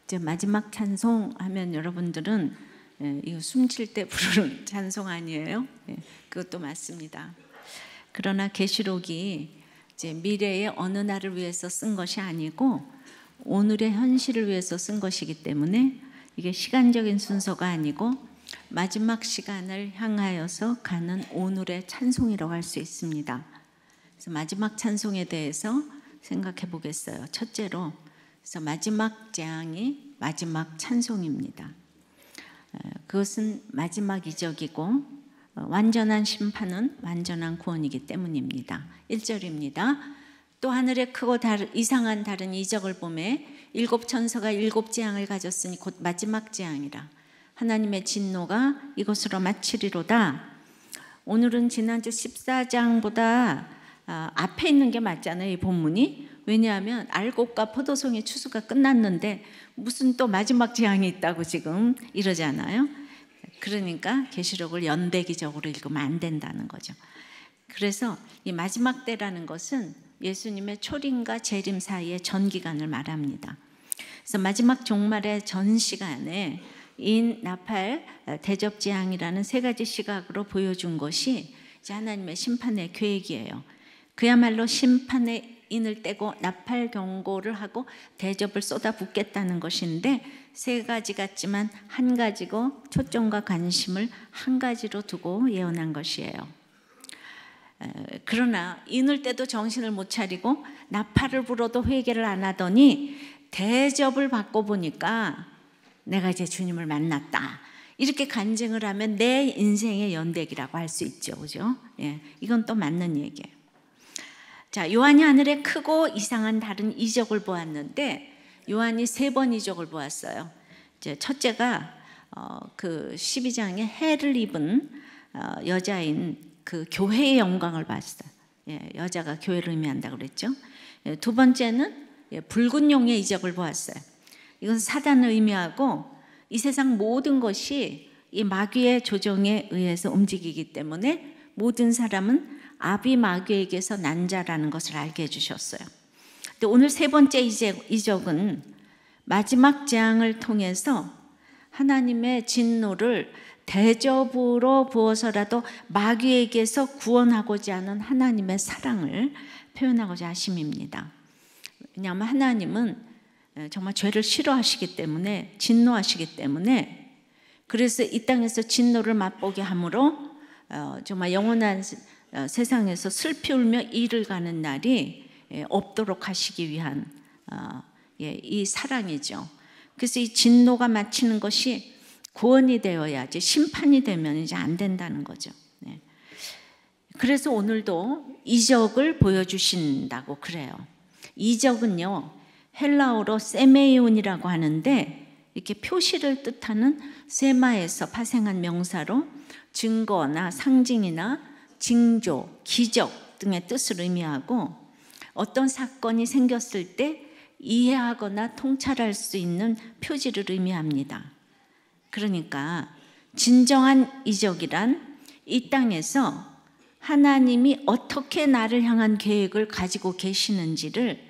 이제 마지막 찬송 하면 여러분들은 이거 숨쉴 때 부르는 찬송 아니에요? 그것도 맞습니다. 그러나 계시록이 이제 미래의 어느 날을 위해서 쓴 것이 아니고 오늘의 현실을 위해서 쓴 것이기 때문에 이게 시간적인 순서가 아니고 마지막 시간을 향하여서 가는 오늘의 찬송이라고 할 수 있습니다. 그래서 마지막 찬송에 대해서 생각해 보겠어요. 첫째로, 그래서 마지막 재앙이 마지막 찬송입니다. 그것은 마지막 이적이고 완전한 심판은 완전한 구원이기 때문입니다. 1절입니다. 또 하늘에 크고 이상한 다른 이적을 보매 일곱 천사가 일곱 재앙을 가졌으니 곧 마지막 재앙이라. 하나님의 진노가 이것으로 마치리로다. 오늘은 지난주 14장보다 앞에 있는 게 맞잖아요, 이 본문이. 왜냐하면 알곡과 포도송의 추수가 끝났는데 무슨 또 마지막 재앙이 있다고 지금 이러잖아요. 그러니까 계시록을 연대기적으로 읽으면 안 된다는 거죠. 그래서 이 마지막 때라는 것은 예수님의 초림과 재림 사이의 전 기간을 말합니다. 그래서 마지막 종말의 전 시간에 인, 나팔, 대접 재앙이라는 세 가지 시각으로 보여준 것이 이제 하나님의 심판의 계획이에요. 그야말로 심판의 인을 떼고 나팔 경고를 하고 대접을 쏟아붓겠다는 것인데 세 가지 같지만 한 가지고 초점과 관심을 한 가지로 두고 예언한 것이에요. 그러나 인을 때도 정신을 못 차리고 나팔을 불어도 회개를 안 하더니 대접을 받고 보니까 내가 이제 주님을 만났다. 이렇게 간증을 하면 내 인생의 연대기라고 할 수 있죠. 그죠? 예, 이건 또 맞는 얘기예요. 자, 요한이 하늘에 크고 이상한 다른 이적을 보았는데 요한이 3번 이적을 보았어요. 이제 첫째가 그 12장에 해를 입은 여자인 그 교회의 영광을 봤어요. 예, 여자가 교회를 의미한다고 그랬죠. 예, 두 번째는 붉은 용의 이적을 보았어요. 이건 사단을 의미하고 이 세상 모든 것이 이 마귀의 조종에 의해서 움직이기 때문에 모든 사람은 아비 마귀에게서 난 자라는 것을 알게 해주셨어요. 근데 오늘 세 번째 이적은 마지막 재앙을 통해서 하나님의 진노를 대접으로 부어서라도 마귀에게서 구원하고자 하는 하나님의 사랑을 표현하고자 하심입니다. 왜냐하면 하나님은 정말 죄를 싫어하시기 때문에 진노하시기 때문에 그래서 이 땅에서 진노를 맛보게 함으로 정말 영원한 세상에서 슬피 울며 이를 가는 날이 없도록 하시기 위한 이 사랑이죠. 그래서 이 진노가 마치는 것이 구원이 되어야지 심판이 되면 이제 안 된다는 거죠. 그래서 오늘도 이적을 보여주신다고 그래요. 이적은요 헬라어로 세메이온이라고 하는데 이렇게 표시를 뜻하는 세마에서 파생한 명사로 증거나 상징이나 징조, 기적 등의 뜻을 의미하고 어떤 사건이 생겼을 때 이해하거나 통찰할 수 있는 표지를 의미합니다. 그러니까 진정한 이적이란 이 땅에서 하나님이 어떻게 나를 향한 계획을 가지고 계시는지를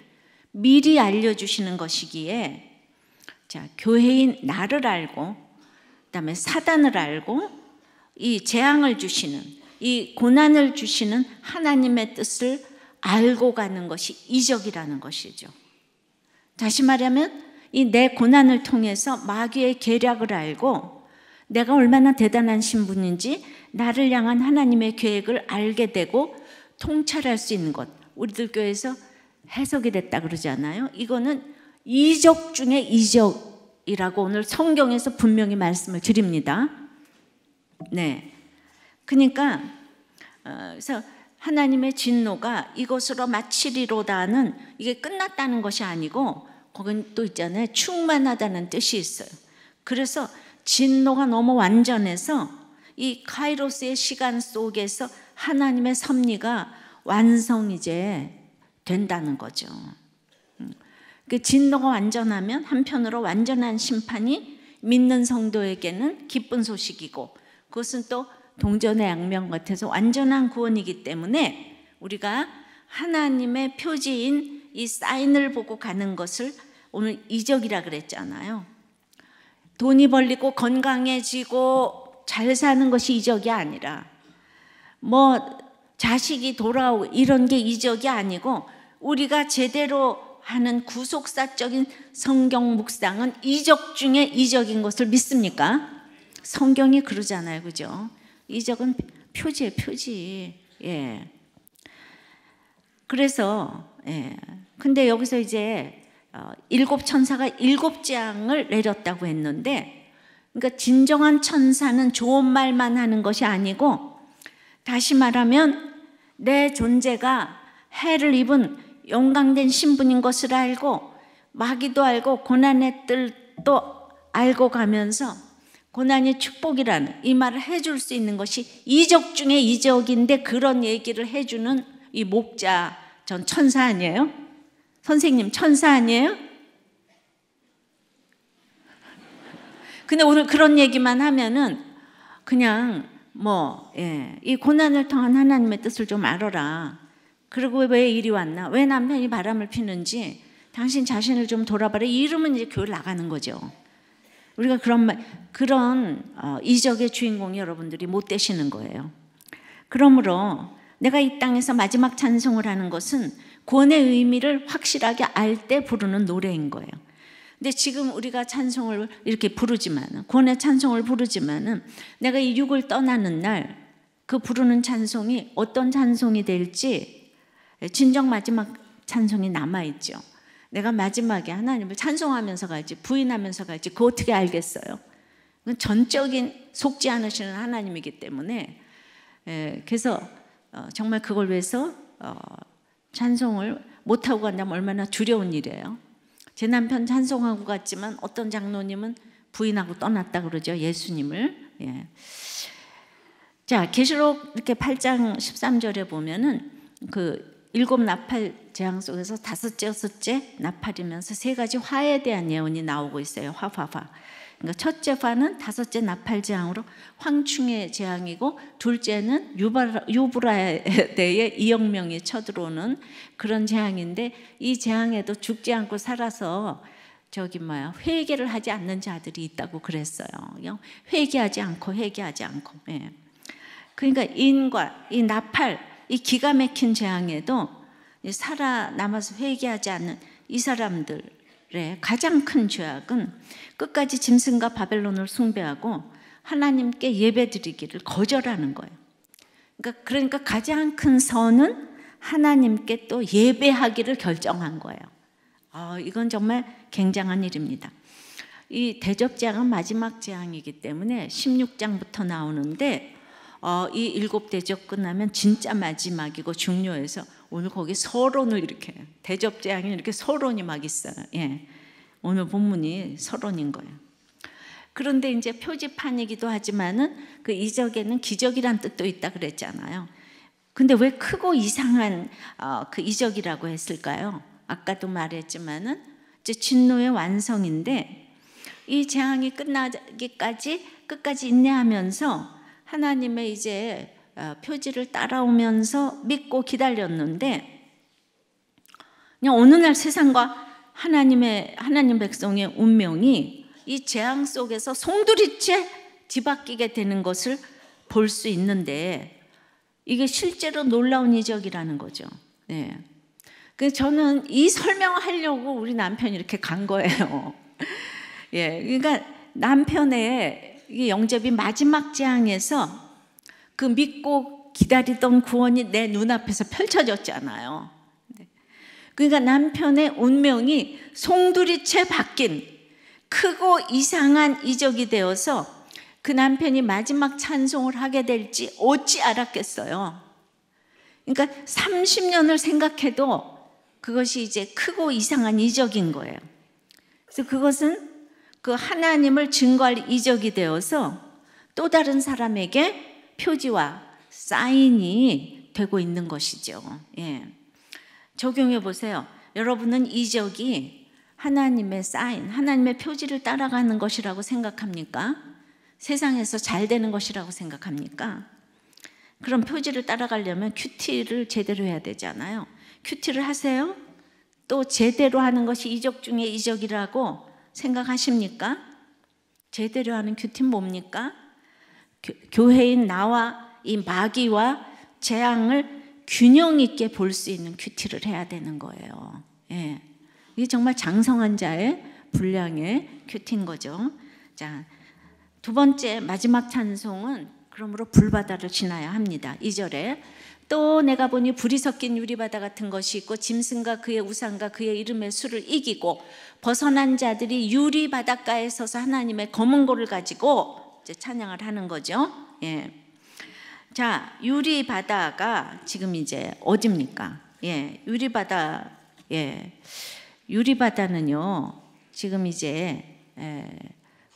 미리 알려주시는 것이기에 자, 교회인 나를 알고 그다음에 사단을 알고 이 재앙을 주시는 이 고난을 주시는 하나님의 뜻을 알고 가는 것이 이적이라는 것이죠. 다시 말하면 이 내 고난을 통해서 마귀의 계략을 알고 내가 얼마나 대단한 신분인지 나를 향한 하나님의 계획을 알게 되고 통찰할 수 있는 것. 우리들 교회에서 해석이 됐다 그러잖아요. 이거는 이적 중에 이적이라고 오늘 성경에서 분명히 말씀을 드립니다. 네. 그러니까 그래서 하나님의 진노가 이것으로 마치리로다는 이게 끝났다는 것이 아니고 거긴 또 있잖아요. 충만하다는 뜻이 있어요. 그래서 진노가 너무 완전해서 이 카이로스의 시간 속에서 하나님의 섭리가 완성 이제 된다는 거죠. 그 진노가 완전하면 한편으로 완전한 심판이 믿는 성도에게는 기쁜 소식이고 그것은 또 동전의 양면 같아서 완전한 구원이기 때문에 우리가 하나님의 표지인 이 사인을 보고 가는 것을 오늘 이적이라 그랬잖아요. 돈이 벌리고 건강해지고 잘 사는 것이 이적이 아니라 뭐 자식이 돌아오고 이런 게 이적이 아니고 우리가 제대로 하는 구속사적인 성경 묵상은 이적 중에 이적인 것을 믿습니까? 성경이 그러잖아요, 그죠? 이적은 표지예요, 표지. 예. 그래서 근데 여기서 이제 7천사가 7재앙을 내렸다고 했는데, 그러니까 진정한 천사는 좋은 말만 하는 것이 아니고, 다시 말하면 내 존재가 해를 입은 영광된 신분인 것을 알고 마귀도 알고 고난의 뜰도 알고 가면서 고난이 축복이라는 이 말을 해줄 수 있는 것이 이적 중에 이적인데, 그런 얘기를 해주는 이 목자, 전 천사 아니에요? 선생님 천사 아니에요? 근데 오늘 그런 얘기만 하면은 그냥 이 고난을 통한 하나님의 뜻을 좀 알아라. 그리고 왜 이리 왔나? 왜 남편이 바람을 피는지 당신 자신을 좀 돌아봐라. 이러면 이제 교회 나가는 거죠. 우리가 그런 이적의 주인공이 여러분들이 못 되시는 거예요. 그러므로 내가 이 땅에서 마지막 찬송을 하는 것은 구원의 의미를 확실하게 알 때 부르는 노래인 거예요. 근데 지금 우리가 찬송을 이렇게 부르지만, 구원의 찬송을 부르지만은 내가 이 육을 떠나는 날 그 부르는 찬송이 어떤 찬송이 될지, 진정 마지막 찬송이 남아있죠. 내가 마지막에 하나님을 찬송하면서 갈지 부인하면서 갈지 그거 어떻게 알겠어요? 전적인 속지 않으시는 하나님이기 때문에, 그래서 정말 그걸 위해서 찬송을 못하고 간다면 얼마나 두려운 일이에요. 제 남편 찬송하고 갔지만 어떤 장로님은 부인하고 떠났다 그러죠, 예수님을. 자, 계시록 이렇게 8장 13절에 보면은 그 7 나팔 재앙 속에서 5째, 6째 나팔이면서 3가지 화에 대한 예언이 나오고 있어요. 화. 그러니까 첫째 화는 5째 나팔 재앙으로 황충의 재앙이고, 둘째는 유브라에 대해 2억 명이 쳐들어오는 그런 재앙인데, 이 재앙에도 죽지 않고 살아서 회개를 하지 않는 자들이 있다고 그랬어요. 회개하지 않고. 그러니까 인과 이 나팔, 이 기가 막힌 재앙에도 살아남아서 회개하지 않는 이 사람들의 가장 큰 죄악은 끝까지 짐승과 바벨론을 숭배하고 하나님께 예배드리기를 거절하는 거예요. 그러니까 가장 큰 선은 하나님께 또 예배하기를 결정한 거예요. 이건 정말 굉장한 일입니다. 이 대접재앙은 마지막 재앙이기 때문에 16장부터 나오는데, 이 7대접 끝나면 진짜 마지막이고 중요해서 오늘 거기 서론을 이렇게, 대접재앙이 이렇게 서론이 막 있어요. 오늘 본문이 서론인 거예요. 그런데 이제 표지판이기도 하지만은 그 이적에는 기적이란 뜻도 있다 그랬잖아요. 근데 왜 크고 이상한 그 이적이라고 했을까요? 아까도 말했지만은 이제 진노의 완성인데, 이 재앙이 끝나기까지 끝까지 인내하면서 하나님의 이제 표지를 따라오면서 믿고 기다렸는데, 그냥 어느 날 세상과 하나님 백성의 운명이 이 재앙 속에서 송두리째 뒤바뀌게 되는 것을 볼 수 있는데, 이게 실제로 놀라운 이적이라는 거죠. 그래서 저는 이 설명하려고 우리 남편이 이렇게 간 거예요. 그러니까 남편의 이 영접이 마지막 재앙에서 그 믿고 기다리던 구원이 내 눈앞에서 펼쳐졌잖아요. 그러니까 남편의 운명이 송두리째 바뀐 크고 이상한 이적이 되어서 그 남편이 마지막 찬송을 하게 될지 어찌 알았겠어요. 그러니까 30년을 생각해도 그것이 이제 크고 이상한 이적인 거예요. 그래서 그것은 그 하나님을 증거할 이적이 되어서 또 다른 사람에게 표지와 사인이 되고 있는 것이죠. 적용해 보세요. 여러분은 이적이 하나님의 사인, 하나님의 표지를 따라가는 것이라고 생각합니까? 세상에서 잘 되는 것이라고 생각합니까? 그럼 표지를 따라가려면 큐티를 제대로 해야 되잖아요. 큐티를 하세요? 또 제대로 하는 것이 이적 중에 이적이라고 생각하십니까? 제대로 하는 큐티는 뭡니까? 교회인 나와 이 마귀와 재앙을 균형 있게 볼 수 있는 큐티를 해야 되는 거예요. 예. 이게 정말 장성한 자의 분량의 큐티인 거죠. 자, 두 번째 마지막 찬송은 그러므로 불바다를 지나야 합니다. 2절에 또 내가 보니 불이 섞인 유리바다 같은 것이 있고 짐승과 그의 우상과 그의 이름의 수를 이기고 벗어난 자들이 유리바닷가에 서서 하나님의 검은 고를 가지고 이제 찬양을 하는 거죠. 예. 자, 유리바다가 지금 이제 어디입니까? 예, 유리바다, 예, 유리바다는요, 지금 이제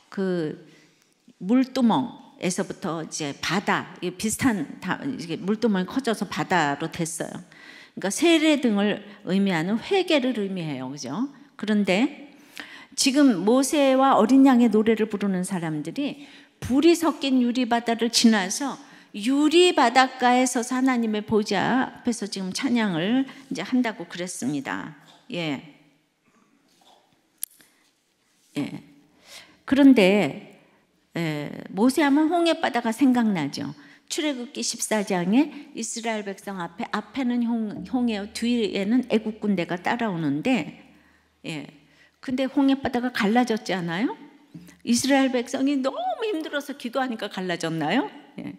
그 물두멍에서부터 이제 바다, 비슷한 이게 물두멍이 커져서 바다로 됐어요. 그러니까 세례 등을 의미하는 회개를 의미해요, 그죠? 그런데 지금 모세와 어린 양의 노래를 부르는 사람들이 불이 섞인 유리바다를 지나서 유리바닷가에 서서 하나님의 보좌 앞에서 지금 찬양을 이제 한다고 그랬습니다. 예. 예. 그런데 모세하면 홍해바다가 생각나죠. 출애굽기 14장에 이스라엘 백성 앞에는 홍해, 뒤에는 애국 군대가 따라오는데, 예. 근데 홍해바다가 갈라졌잖아요. 이스라엘 백성이 너무 힘들어서 기도하니까 갈라졌나요? 예.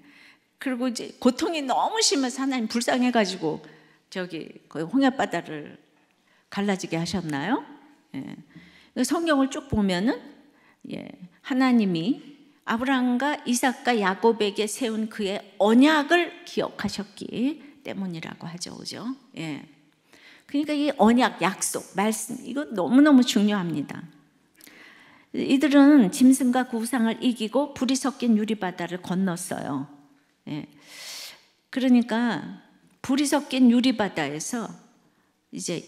그리고 이제 고통이 너무 심해서 하나님 불쌍해가지고 저기 그 홍해바다를 갈라지게 하셨나요? 예. 성경을 쭉 보면은 예, 하나님이 아브라함과 이삭과 야곱에게 세운 그의 언약을 기억하셨기 때문이라고 하죠, 그죠? 예. 그러니까 이 언약, 약속, 말씀 이거 너무너무 중요합니다. 이들은 짐승과 그 우상을 이기고 불이 섞인 유리바다를 건넜어요. 예. 그러니까 불이 섞인 유리바다에서 이제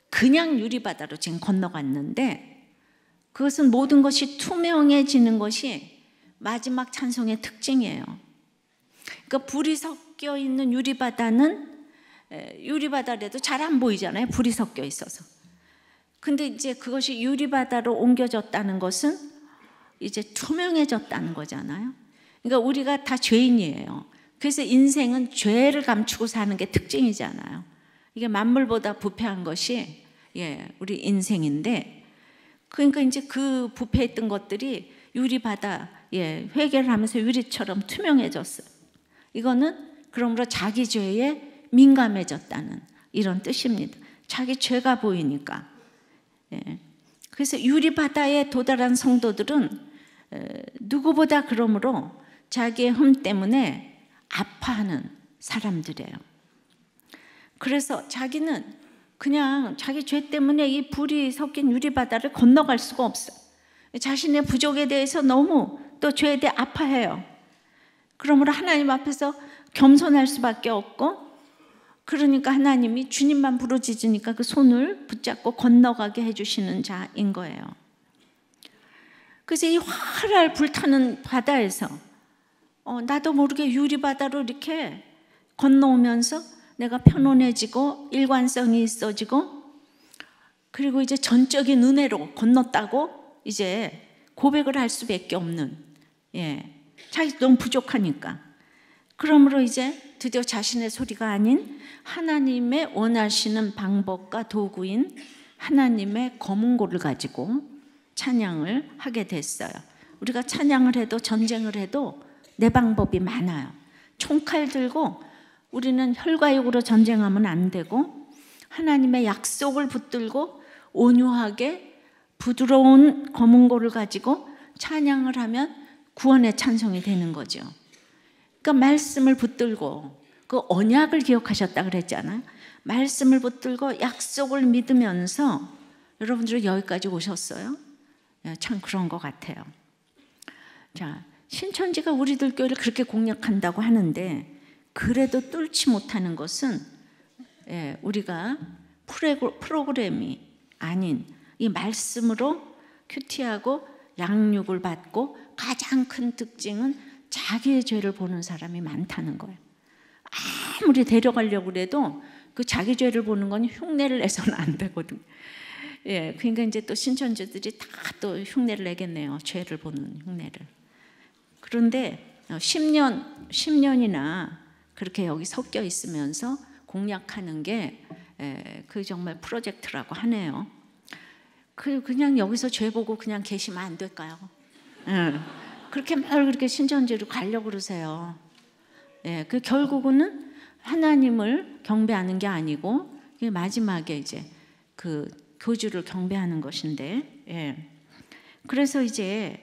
그냥 유리바다로 지금 건너갔는데 그것은 모든 것이 투명해지는 것이 마지막 찬송의 특징이에요. 그러니까 불이 섞여 있는 유리바다는 유리바다라도 잘 안 보이잖아요. 불이 섞여 있어서. 근데 이제 그것이 유리바다로 옮겨졌다는 것은 이제 투명해졌다는 거잖아요. 그러니까 우리가 다 죄인이에요. 그래서 인생은 죄를 감추고 사는 게 특징이잖아요. 이게 만물보다 부패한 것이 예, 우리 인생인데 그러니까 이제 그 부패했던 것들이 유리바다 예, 회개를 하면서 유리처럼 투명해졌어요. 이거는 그러므로 자기 죄에 민감해졌다는 이런 뜻입니다. 자기 죄가 보이니까. 예. 그래서 유리바다에 도달한 성도들은 누구보다 그러므로 자기의 흠 때문에 아파하는 사람들이에요. 그래서 자기는 그냥 자기 죄 때문에 이 불이 섞인 유리바다를 건너갈 수가 없어요. 자신의 부족에 대해서 너무 또 죄에 대해 아파해요. 그러므로 하나님 앞에서 겸손할 수밖에 없고 그러니까 하나님이 주님만 부르짖으니까 그 손을 붙잡고 건너가게 해주시는 자인 거예요. 그래서 이 활활 불타는 바다에서 나도 모르게 유리바다로 이렇게 건너오면서 내가 편안해지고 일관성이 있어지고 그리고 이제 전적인 은혜로 건넜다고 이제 고백을 할 수밖에 없는 예, 자기 너무 부족하니까 그러므로 이제 드디어 자신의 소리가 아닌 하나님의 원하시는 방법과 도구인 하나님의 검은 고를 가지고 찬양을 하게 됐어요. 우리가 찬양을 해도 전쟁을 해도 내 방법이 많아요. 총칼 들고 우리는 혈과 육으로 전쟁하면 안 되고 하나님의 약속을 붙들고 온유하게 부드러운 검은 고를 가지고 찬양을 하면 구원의 찬송이 되는 거죠. 그러니까 말씀을 붙들고 그 언약을 기억하셨다 그랬잖아요. 말씀을 붙들고 약속을 믿으면서 여러분들이 여기까지 오셨어요. 참 그런 것 같아요. 자, 신천지가 우리들 교회를 그렇게 공략한다고 하는데 그래도 뚫지 못하는 것은 우리가 프로그램이 아닌 이 말씀으로 큐티하고 양육을 받고 가장 큰 특징은 자기의 죄를 보는 사람이 많다는 거예요. 아무리 데려가려고 해도 그 자기 죄를 보는 건 흉내를 내서는 안 되거든. 예, 그러니까 이제 또 신천지들이 다 또 흉내를 내겠네요. 죄를 보는 흉내를. 그런데 10년이나 그렇게 여기 섞여 있으면서 공략하는 게 그 정말 프로젝트라고 하네요. 그냥 여기서 죄 보고 그냥 계시면 안 될까요? 그렇게 말 그렇게 신천지로 가려고 그러세요. 예, 그 결국은 하나님을 경배하는 게 아니고 마지막에 이제 그 교주를 경배하는 것인데, 예. 그래서 이제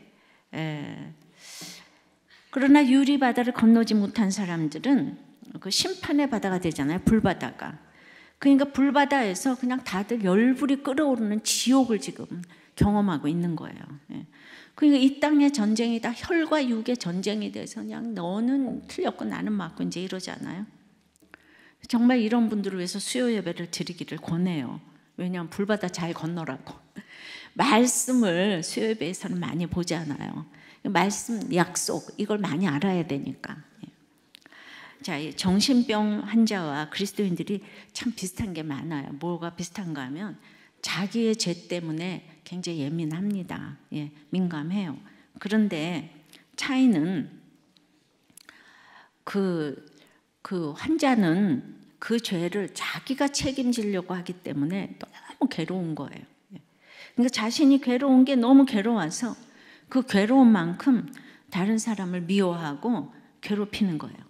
그러나 유리 바다를 건너지 못한 사람들은 그 심판의 바다가 되잖아요. 불바다가. 그러니까 불바다에서 그냥 다들 열불이 끓어오르는 지옥을 지금 경험하고 있는 거예요. 예. 그러니까 이 땅의 전쟁이 다 혈과 육의 전쟁이 돼서 그냥 너는 틀렸고 나는 맞고 이제 이러잖아요. 정말 이런 분들을 위해서 수요 예배를 드리기를 권해요. 왜냐하면 불바다 잘 건너라고. 말씀을 수요 예배에서는 많이 보잖아요. 말씀, 약속 이걸 많이 알아야 되니까. 자, 정신병 환자와 그리스도인들이 참 비슷한 게 많아요. 뭐가 비슷한가 하면 자기의 죄 때문에 굉장히 예민합니다. 예, 민감해요. 그런데 차이는 그 환자는 그 죄를 자기가 책임지려고 하기 때문에 너무 괴로운 거예요. 그러니까 자신이 괴로운 게 너무 괴로워서 그 괴로운 만큼 다른 사람을 미워하고 괴롭히는 거예요.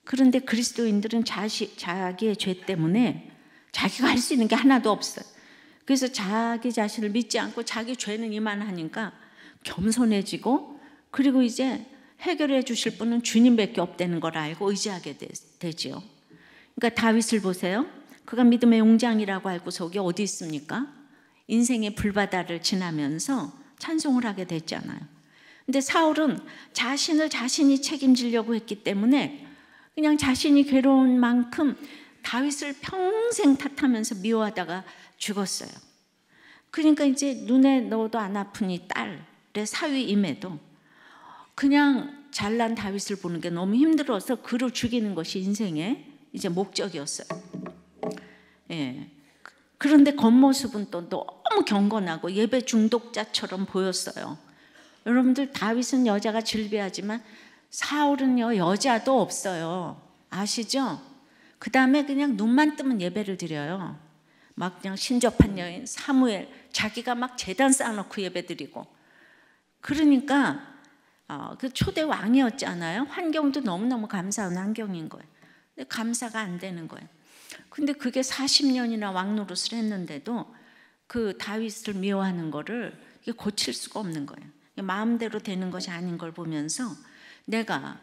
그런데 그리스도인들은 자기의 죄 때문에 자기가 할 수 있는 게 하나도 없어요. 그래서 자기 자신을 믿지 않고 자기 죄는 이만하니까 겸손해지고, 그리고 이제 해결해 주실 분은 주님밖에 없다는 걸 알고 의지하게 되지요. 그러니까 다윗을 보세요. 그가 믿음의 용장이라고 알고 속이 어디 있습니까? 인생의 불바다를 지나면서 찬송을 하게 됐잖아요. 근데 사울은 자신을 자신이 책임지려고 했기 때문에 그냥 자신이 괴로운 만큼 다윗을 평생 탓하면서 미워하다가 죽었어요. 그러니까 이제 눈에 넣어도 안 아픈 이 딸의 사위임에도 그냥 잘난 다윗을 보는 게 너무 힘들어서 그를 죽이는 것이 인생의 이제 목적이었어요. 예. 그런데 겉모습은 또 너무 경건하고 예배 중독자처럼 보였어요. 여러분들, 다윗은 여자가 즐비하지만 사울은요 여자도 없어요. 아시죠? 그 다음에 그냥 눈만 뜨면 예배를 드려요. 막 그냥 신접한 여인 사무엘, 자기가 막 제단 쌓아놓고 예배 드리고. 그러니까 그 초대 왕이었잖아요. 환경도 너무너무 감사한 환경인 거예요. 근데 감사가 안 되는 거예요. 근데 그게 40년이나 왕노릇을 했는데도 그 다윗을 미워하는 거를 고칠 수가 없는 거예요. 마음대로 되는 것이 아닌 걸 보면서 내가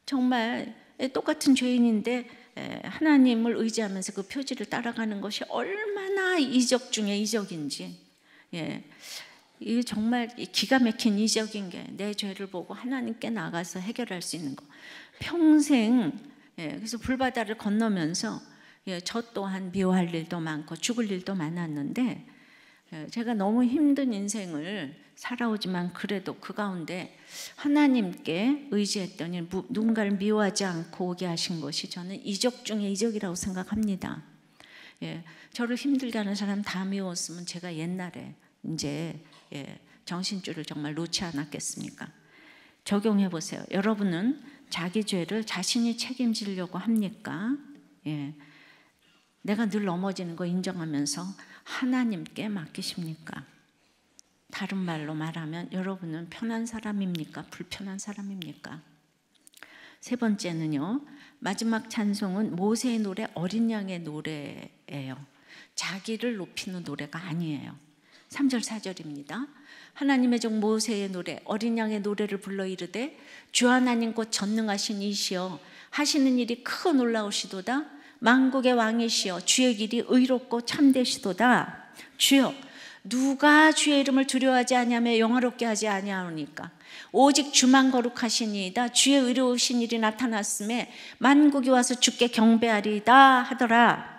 정말 똑같은 죄인인데 하나님을 의지하면서 그 표지를 따라가는 것이 얼마나 이적 중에 이적인지, 이게 정말 기가 막힌 이적인 게 내 죄를 보고 하나님께 나가서 해결할 수 있는 거. 평생 그래서 불바다를 건너면서 저 또한 미워할 일도 많고 죽을 일도 많았는데 제가 너무 힘든 인생을 살아오지만 그래도 그 가운데 하나님께 의지했더니 누군가를 미워하지 않고 오게 하신 것이 저는 이적 중에 이적이라고 생각합니다. 저를 힘들게 하는 사람 다 미웠으면 제가 옛날에 이제 정신줄을 정말 놓지 않았겠습니까? 적용해 보세요. 여러분은 자기 죄를 자신이 책임지려고 합니까? 내가 늘 넘어지는 거 인정하면서 하나님께 맡기십니까? 다른 말로 말하면 여러분은 편한 사람입니까? 불편한 사람입니까? 세 번째는요, 마지막 찬송은 모세의 노래, 어린 양의 노래예요. 자기를 높이는 노래가 아니에요. 3절 4절입니다. 하나님의 종 모세의 노래, 어린 양의 노래를 불러 이르되 주 하나님 곧 전능하신 이시여 하시는 일이 크고 놀라우시도다. 만국의 왕이시여 주의 길이 의롭고 참되시도다. 주여, 누가 주의 이름을 두려워하지 아니하며 영화롭게 하지 아니하오니까? 오직 주만 거룩하시니이다. 주의 의로우신 일이 나타났음에 만국이 와서 주께 경배하리이다 하더라.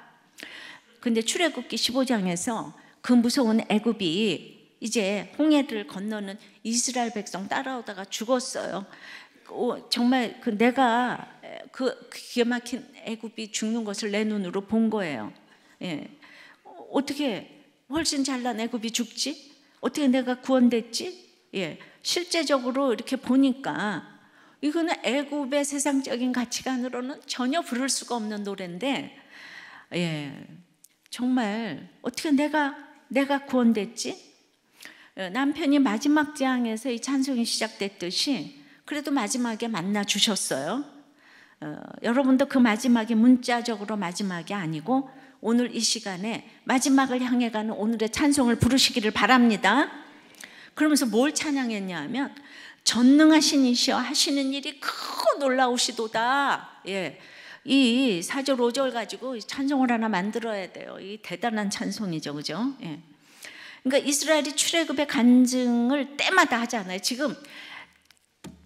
근데 출애굽기 15장에서 그 무서운 애굽이 이제 홍해를 건너는 이스라엘 백성 따라오다가 죽었어요. 정말 내가 그 기가 막힌 애굽이 죽는 것을 내 눈으로 본 거예요. 예. 어떻게 훨씬 잘난 애굽이 죽지? 어떻게 내가 구원됐지? 예. 실제적으로 이렇게 보니까 이거는 애굽의 세상적인 가치관으로는 전혀 부를 수가 없는 노래인데, 예. 정말 어떻게 내가 구원됐지? 남편이 마지막 장에서 이 찬송이 시작됐듯이 그래도 마지막에 만나 주셨어요. 여러분도 그 마지막이 문자적으로 마지막이 아니고 오늘 이 시간에 마지막을 향해 가는 오늘의 찬송을 부르시기를 바랍니다. 그러면서 뭘 찬양했냐 하면 전능하신 이시여 하시는 일이 크고 놀라우시도다. 예. 이 4절 5절 가지고 찬송을 하나 만들어야 돼요. 이 대단한 찬송이죠, 그죠? 예. 그러니까 이스라엘이 출애굽의 간증을 때마다 하잖아요. 지금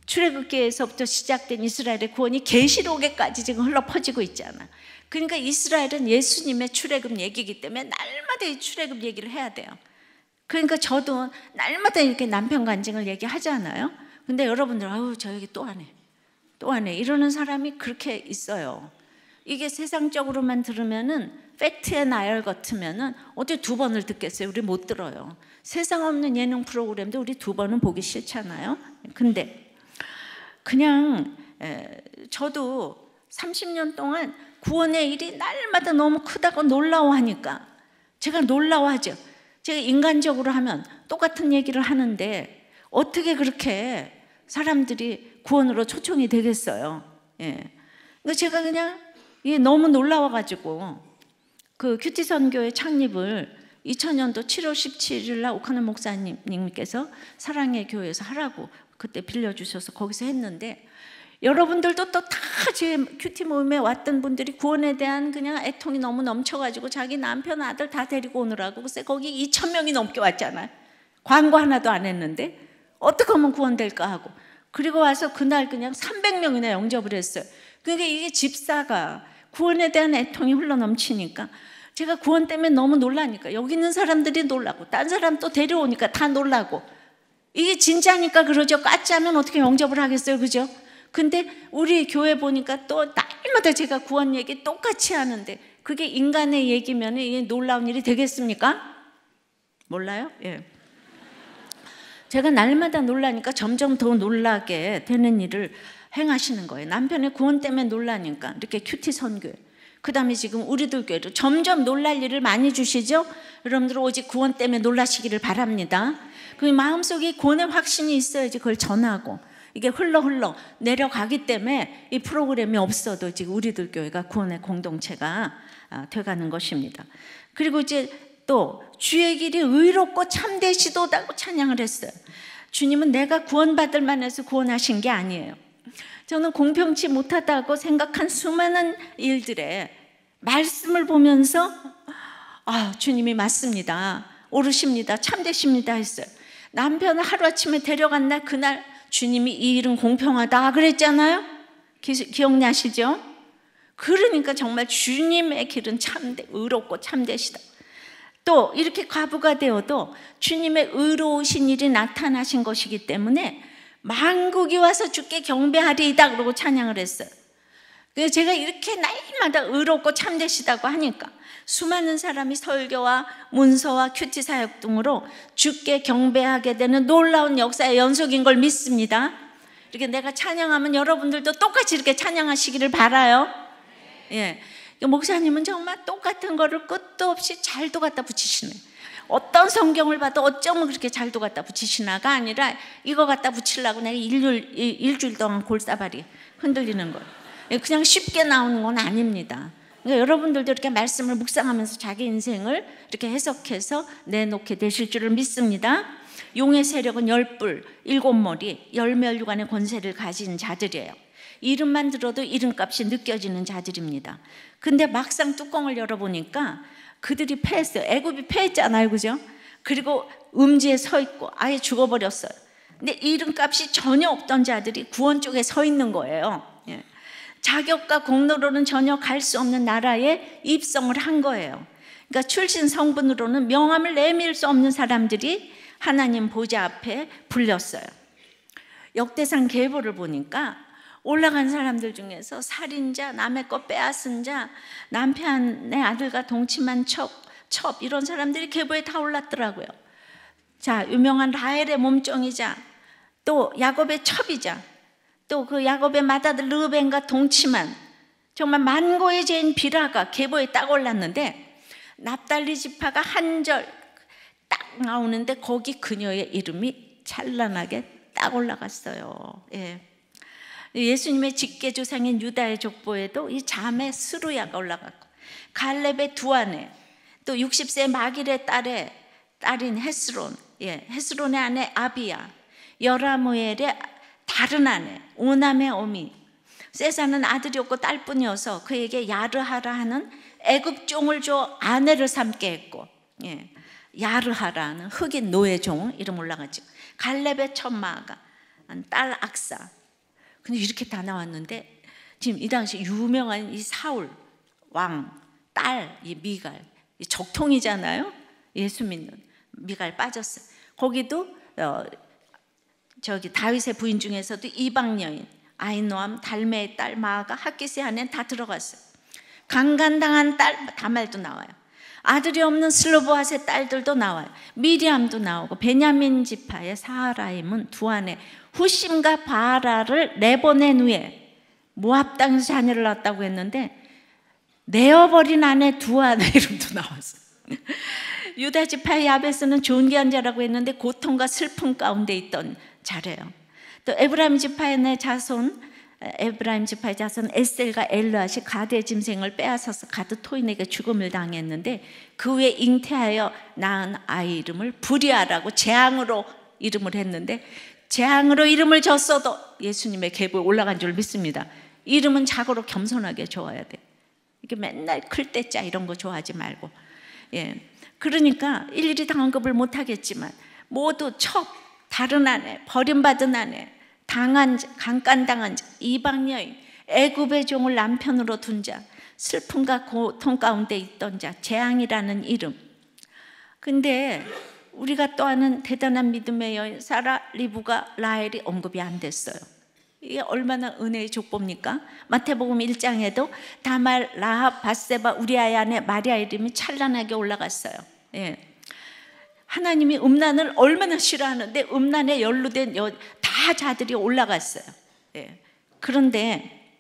출애굽기에서부터 시작된 이스라엘의 구원이 계시록에까지 지금 흘러 퍼지고 있잖아. 그러니까 이스라엘은 예수님의 출애굽 얘기이기 때문에 날마다 이 출애굽 얘기를 해야 돼요. 그러니까 저도 날마다 이렇게 남편 간증을 얘기하잖아요. 근데 여러분들 아유 저 얘기 또 하네 이러는 사람이 그렇게 있어요. 이게 세상적으로만 들으면은 팩트의 나열 같으면은 어떻게 2번을 듣겠어요? 우리 못 들어요. 세상 없는 예능 프로그램도 우리 2번은 보기 싫잖아요. 근데 그냥 저도 30년 동안 구원의 일이 날마다 너무 크다고 놀라워하니까 제가 놀라워하죠. 제가 인간적으로 하면 똑같은 얘기를 하는데 어떻게 그렇게 사람들이 구원으로 초청이 되겠어요. 예. 그러니까 제가 그냥 너무 놀라워가지고 그 큐티 선교의 창립을 2000년도 7월 17일 날 오카노 목사님께서 사랑의 교회에서 하라고 그때 빌려주셔서 거기서 했는데 여러분들도 또 다 제 큐티 모임에 왔던 분들이 구원에 대한 그냥 애통이 너무 넘쳐가지고 자기 남편 아들 다 데리고 오느라고 글쎄 거기 2,000명이 넘게 왔잖아요. 광고 하나도 안 했는데 어떻게 하면 구원될까 하고 그리고 와서 그날 그냥 300명이나 영접을 했어요. 그러니까 이게 집사가 구원에 대한 애통이 흘러넘치니까 제가 구원 때문에 너무 놀라니까 여기 있는 사람들이 놀라고 딴 사람 또 데려오니까 다 놀라고 이게 진짜니까 그러죠. 까짜면 어떻게 영접을 하겠어요, 그죠? 근데 우리 교회 보니까 또 날마다 제가 구원 얘기 똑같이 하는데 그게 인간의 얘기면 이게 놀라운 일이 되겠습니까? 몰라요? 예. 제가 날마다 놀라니까 점점 더 놀라게 되는 일을 행하시는 거예요. 남편의 구원 때문에 놀라니까 이렇게 큐티 선교회 그 다음에 지금 우리들 교회도 점점 놀랄 일을 많이 주시죠. 여러분들 오직 구원 때문에 놀라시기를 바랍니다. 그 마음속에 구원의 확신이 있어야지 그걸 전하고 이게 흘러 내려가기 때문에 이 프로그램이 없어도 지금 우리들 교회가 구원의 공동체가 돼가는 것입니다. 그리고 이제 또 주의 길이 의롭고 참되시도다고 찬양을 했어요. 주님은 내가 구원받을 만해서 구원하신 게 아니에요. 저는 공평치 못하다고 생각한 수많은 일들에 말씀을 보면서 주님이 맞습니다. 옳으십니다. 참되십니다 했어요. 남편을 하루아침에 데려간 날 그날 주님이 이 일은 공평하다 그랬잖아요. 기억나시죠? 그러니까 정말 주님의 길은 의롭고 참되시다. 또 이렇게 과부가 되어도 주님의 의로우신 일이 나타나신 것이기 때문에 만국이 와서 주께 경배하리이다 그러고 찬양을 했어요. 그래서 제가 이렇게 날마다 의롭고 참되시다고 하니까 수많은 사람이 설교와 문서와 큐티 사역 등으로 주께 경배하게 되는 놀라운 역사의 연속인 걸 믿습니다. 이렇게 내가 찬양하면 여러분들도 똑같이 이렇게 찬양하시기를 바라요. 예. 목사님은 정말 똑같은 거를 끝도 없이 잘도 갖다 붙이시네. 어떤 성경을 봐도 어쩌면 그렇게 잘도 갖다 붙이시나가 아니라 이거 갖다 붙이려고 내가 일주일 동안 골사발이 흔들리는 거예요. 그냥 쉽게 나오는 건 아닙니다. 그러니까 여러분들도 이렇게 말씀을 묵상하면서 자기 인생을 이렇게 해석해서 내놓게 되실 줄을 믿습니다. 용의 세력은 10뿔, 7머리, 열멸류관의 권세를 가진 자들이에요. 이름만 들어도 이름값이 느껴지는 자들입니다. 근데 막상 뚜껑을 열어보니까 그들이 패했어요. 애굽이 패했잖아요, 그죠? 그리고 음지에 서 있고 아예 죽어버렸어요. 근데 이름값이 전혀 없던 자들이 구원 쪽에 서 있는 거예요. 예. 자격과 공로로는 전혀 갈 수 없는 나라에 입성을 한 거예요. 그러니까 출신 성분으로는 명함을 내밀 수 없는 사람들이 하나님 보좌 앞에 불렸어요. 역대상 계보를 보니까 올라간 사람들 중에서 살인자, 남의 거 빼앗은 자, 남편의 아들과 동침한 첩 이런 사람들이 계보에 다 올랐더라고요. 자, 유명한 라헬의 몸종이자 또 야곱의 첩이자 또 그 야곱의 맏아들 르벤과 동침한 정말 만고의 죄인 비라가 계보에 딱 올랐는데 납달리 지파가 한 절 딱 나오는데 거기 그녀의 이름이 찬란하게 딱 올라갔어요. 예수님의 직계조상인 유다의 족보에도 이 자매 스루야가 올라갔고 갈렙의 두 아내 또 60세 마길의 딸인 헤스론, 헤스론의 아내 아비야, 여라무엘의 다른 아내 오남의 어미, 세사는 아들이 없고 딸뿐이어서 그에게 야르하라 하는 애굽 종을 줘 아내를 삼게 했고, 야르하라는 흑인 노예 종 이름 올라갔죠. 갈렙의 첩마가 딸 악사. 근데 이렇게 다 나왔는데 지금 이 당시 유명한 이 사울 왕 딸 이 미갈, 이 적통이잖아요. 예수 믿는 미갈 빠졌어요. 거기도 저기 다윗의 부인 중에서도 이방 여인 아히노암 달메의 딸 마아가 핫기스의 아내는 다 들어갔어요. 강간당한 딸 다말도 나와요. 아들이 없는 슬로보앗의 딸들도 나와요. 미리암도 나오고 베냐민 지파의 사하라임은 두 아내 후심과 바라를 내보낸 후에 모압 땅에서 자녀를 낳았다고 했는데 내어버린 아내 두 아내 이름도 나왔어요. 유다 지파의 야베스는 존귀한 자라고 했는데 고통과 슬픔 가운데 있던 자래요. 또 에브라임 지파의 자손 에셀과 엘르앗이 가드의 짐승을 빼앗아서 가드 토인에게 죽음을 당했는데 그 후에 잉태하여 낳은 아이 이름을 부리아라고 재앙으로 이름을 했는데 재앙으로 이름을 졌어도 예수님의 계보에 올라간 줄 믿습니다. 이름은 자고로 겸손하게 좋아야 돼. 이게 맨날 클 때짜 이런 거 좋아하지 말고. 그러니까 일일이 다 언급을 못 하겠지만 모두 첩, 다른 아내, 버림받은 아내, 당한 자, 강간당한 자, 이방 여인, 애굽의 종을 남편으로 둔 자, 슬픔과 고통 가운데 있던 자, 재앙이라는 이름. 근데 우리가 또 아는 대단한 믿음의 여인 사라, 리브가, 라헬이 언급이 안 됐어요. 이게 얼마나 은혜의 족보입니까? 마태복음 1장에도 다말, 라합, 밧세바, 우리아의 아내 마리아 이름이 찬란하게 올라갔어요. 하나님이 음란을 얼마나 싫어하는데 음란에 연루된 다 자들이 올라갔어요. 그런데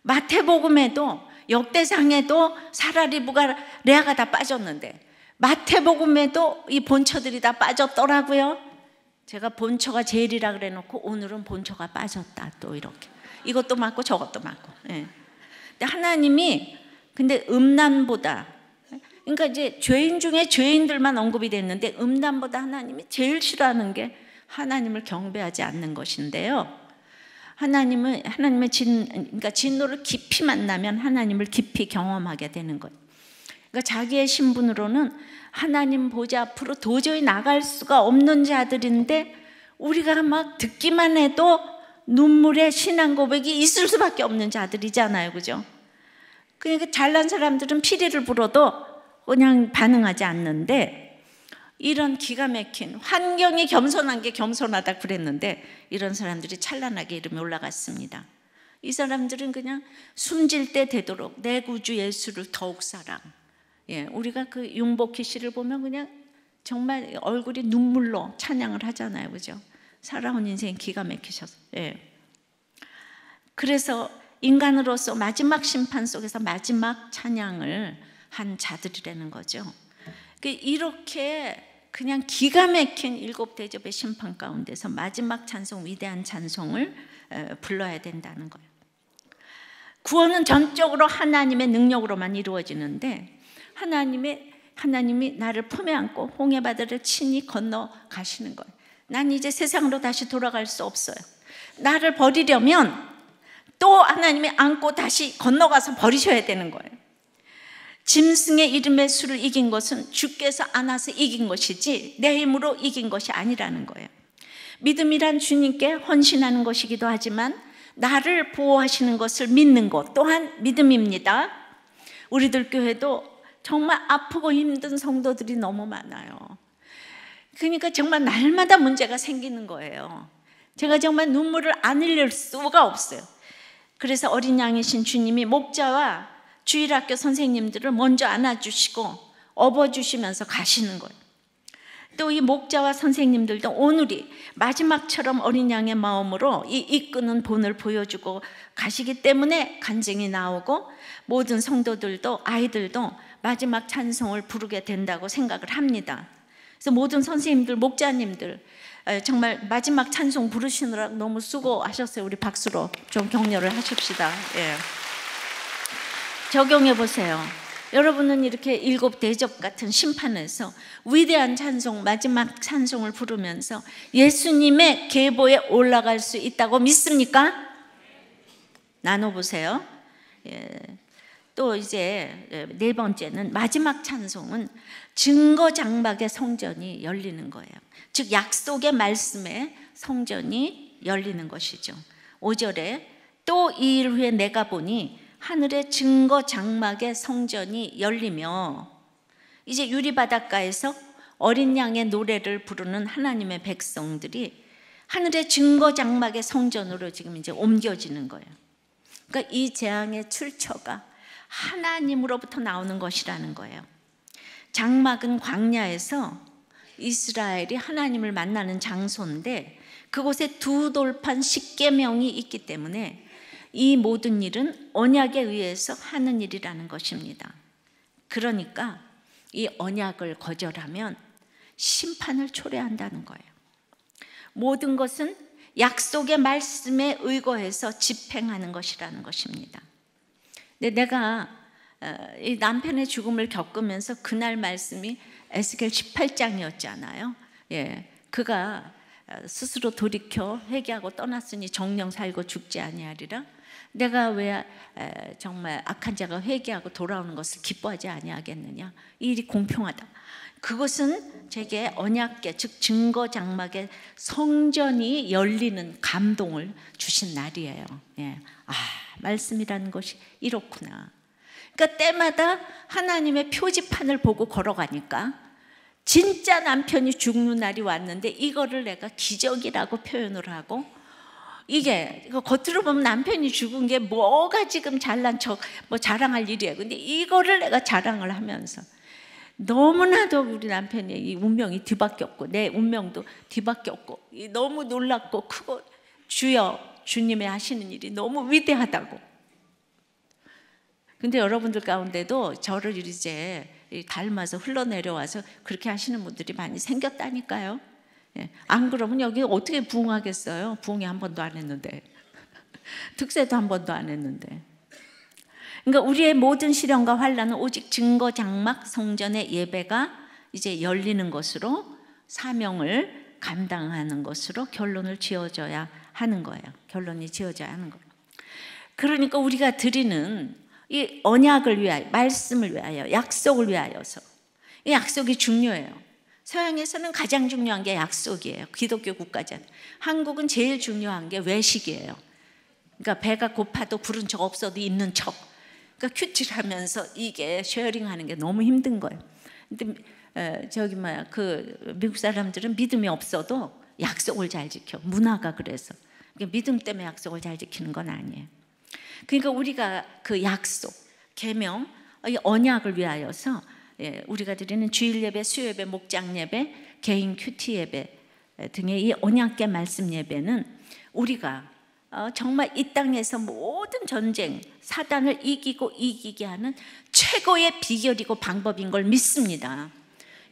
마태복음에도 역대상에도 사라, 리브가, 레아가 다 빠졌는데 마태복음에도 이 본처들이 다 빠졌더라고요. 제가 본처가 제일이라 그래 놓고 오늘은 본처가 빠졌다 또 이렇게 이것도 맞고 저것도 맞고. 근데 하나님이 근데 음란보다 그러니까 이제 죄인 중에 죄인들만 언급이 됐는데 음란보다 하나님이 제일 싫어하는 게 하나님을 경배하지 않는 것인데요. 하나님은 하나님의 그러니까 진노를 깊이 만나면 하나님을 깊이 경험하게 되는 거예요. 그러니까 자기의 신분으로는 하나님 보좌 앞으로 도저히 나갈 수가 없는 자들인데 우리가 막 듣기만 해도 눈물의 신앙 고백이 있을 수밖에 없는 자들이잖아요, 그죠? 그러니까 잘난 사람들은 피리를 불어도 그냥 반응하지 않는데 이런 기가 막힌 환경이 겸손한 게 겸손하다 그랬는데 이런 사람들이 찬란하게 이름이 올라갔습니다. 이 사람들은 그냥 숨질 때 되도록 내 구주 예수를 더욱 사랑. 우리가 그 융복희 씨를 보면 그냥 정말 얼굴이 눈물로 찬양을 하잖아요, 그죠? 살아온 인생 기가 막히셔서. 그래서 인간으로서 마지막 심판 속에서 마지막 찬양을 한 자들이라는 거죠. 이렇게 그냥 기가 막힌 일곱 대접의 심판 가운데서 마지막 찬송, 위대한 찬송을 불러야 된다는 거예요. 구원은 전적으로 하나님의 능력으로만 이루어지는데 하나님이 나를 품에 안고 홍해바다를 친히 건너가시는 거예요. 난 이제 세상으로 다시 돌아갈 수 없어요. 나를 버리려면 또 하나님이 안고 다시 건너가서 버리셔야 되는 거예요. 짐승의 이름의 수를 이긴 것은 주께서 안아서 이긴 것이지 내 힘으로 이긴 것이 아니라는 거예요. 믿음이란 주님께 헌신하는 것이기도 하지만 나를 보호하시는 것을 믿는 것 또한 믿음입니다. 우리들 교회도 정말 아프고 힘든 성도들이 너무 많아요. 그러니까 정말 날마다 문제가 생기는 거예요. 제가 정말 눈물을 안 흘릴 수가 없어요. 그래서 어린 양이신 주님이 목자와 주일학교 선생님들을 먼저 안아주시고 업어주시면서 가시는 거예요. 또 이 목자와 선생님들도 오늘이 마지막처럼 어린 양의 마음으로 이 이끄는 본을 보여주고 가시기 때문에 간증이 나오고 모든 성도들도 아이들도 마지막 찬송을 부르게 된다고 생각을 합니다. 그래서 모든 선생님들, 목자님들 정말 마지막 찬송 부르시느라 너무 수고하셨어요. 우리 박수로 좀 격려를 하십시다. 예. 적용해 보세요. 여러분은 이렇게 일곱 대접 같은 심판에서 위대한 찬송, 마지막 찬송을 부르면서 예수님의 계보에 올라갈 수 있다고 믿습니까? 나눠보세요. 예. 또 이제 네 번째는 마지막 찬송은 증거 장막의 성전이 열리는 거예요. 즉 약속의 말씀에 성전이 열리는 것이죠. 5절에 또 이 일 후에 내가 보니 하늘의 증거 장막의 성전이 열리며, 이제 유리바닷가에서 어린 양의 노래를 부르는 하나님의 백성들이 하늘의 증거 장막의 성전으로 지금 이제 옮겨지는 거예요. 그러니까 이 재앙의 출처가 하나님으로부터 나오는 것이라는 거예요. 장막은 광야에서 이스라엘이 하나님을 만나는 장소인데 그곳에 두 돌판 십계명이 있기 때문에 이 모든 일은 언약에 의해서 하는 일이라는 것입니다. 그러니까 이 언약을 거절하면 심판을 초래한다는 거예요. 모든 것은 약속의 말씀에 의거해서 집행하는 것이라는 것입니다. 근데 내가 이 남편의 죽음을 겪으면서 그날 말씀이 에스겔 18장이었잖아요. 예, 그가 스스로 돌이켜 회개하고 떠났으니 정령 살고 죽지 아니하리라. 내가 왜 정말 악한 자가 회개하고 돌아오는 것을 기뻐하지 아니하겠느냐. 이 일이 공평하다. 그것은 제게 언약계, 즉 증거 장막의 성전이 열리는 감동을 주신 날이에요. 예. 아, 말씀이라는 것이 이렇구나. 그러니까 때마다 하나님의 표지판을 보고 걸어가니까 진짜 남편이 죽는 날이 왔는데 이거를 내가 기적이라고 표현을 하고, 이게 겉으로 보면 남편이 죽은 게 뭐가 지금 잘난 척 뭐 자랑할 일이에요. 근데 이거를 내가 자랑을 하면서 너무나도 우리 남편의 이 운명이 뒤바뀌었고 내 운명도 뒤바뀌었고 너무 놀랍고 크고 주여 주님의 하시는 일이 너무 위대하다고. 근데 여러분들 가운데도 저를 이제 닮아서 흘러내려와서 그렇게 하시는 분들이 많이 생겼다니까요. 안 그러면 여기 어떻게 부흥하겠어요? 부흥이 한 번도 안 했는데 특세도 한 번도 안 했는데. 그러니까 우리의 모든 시련과 환난은 오직 증거 장막 성전의 예배가 이제 열리는 것으로 사명을 감당하는 것으로 결론을 지어져야 하는 거예요. 결론이 지어져야 하는 거예요. 그러니까 우리가 드리는 이 언약을 위하여, 말씀을 위하여, 약속을 위하여서, 이 약속이 중요해요. 서양에서는 가장 중요한 게 약속이에요. 기독교 국가잖아요. 한국은 제일 중요한 게 외식이에요. 그러니까 배가 고파도 부른 척 없어도 있는 척. 그러니까 큐티하면서 이게 쉐어링하는 게 너무 힘든 거예요. 근데 그 미국 사람들은 믿음이 없어도 약속을 잘 지켜. 문화가 그래서. 그러니까 믿음 때문에 약속을 잘 지키는 건 아니에요. 그러니까 우리가 그 약속, 계명, 이 언약을 위하여서 우리가 드리는 주일 예배, 수요 예배, 목장 예배, 개인 큐티 예배 등의 이 언약계 말씀 예배는 우리가 정말 이 땅에서 모든 전쟁, 사단을 이기고 이기게 하는 최고의 비결이고 방법인 걸 믿습니다.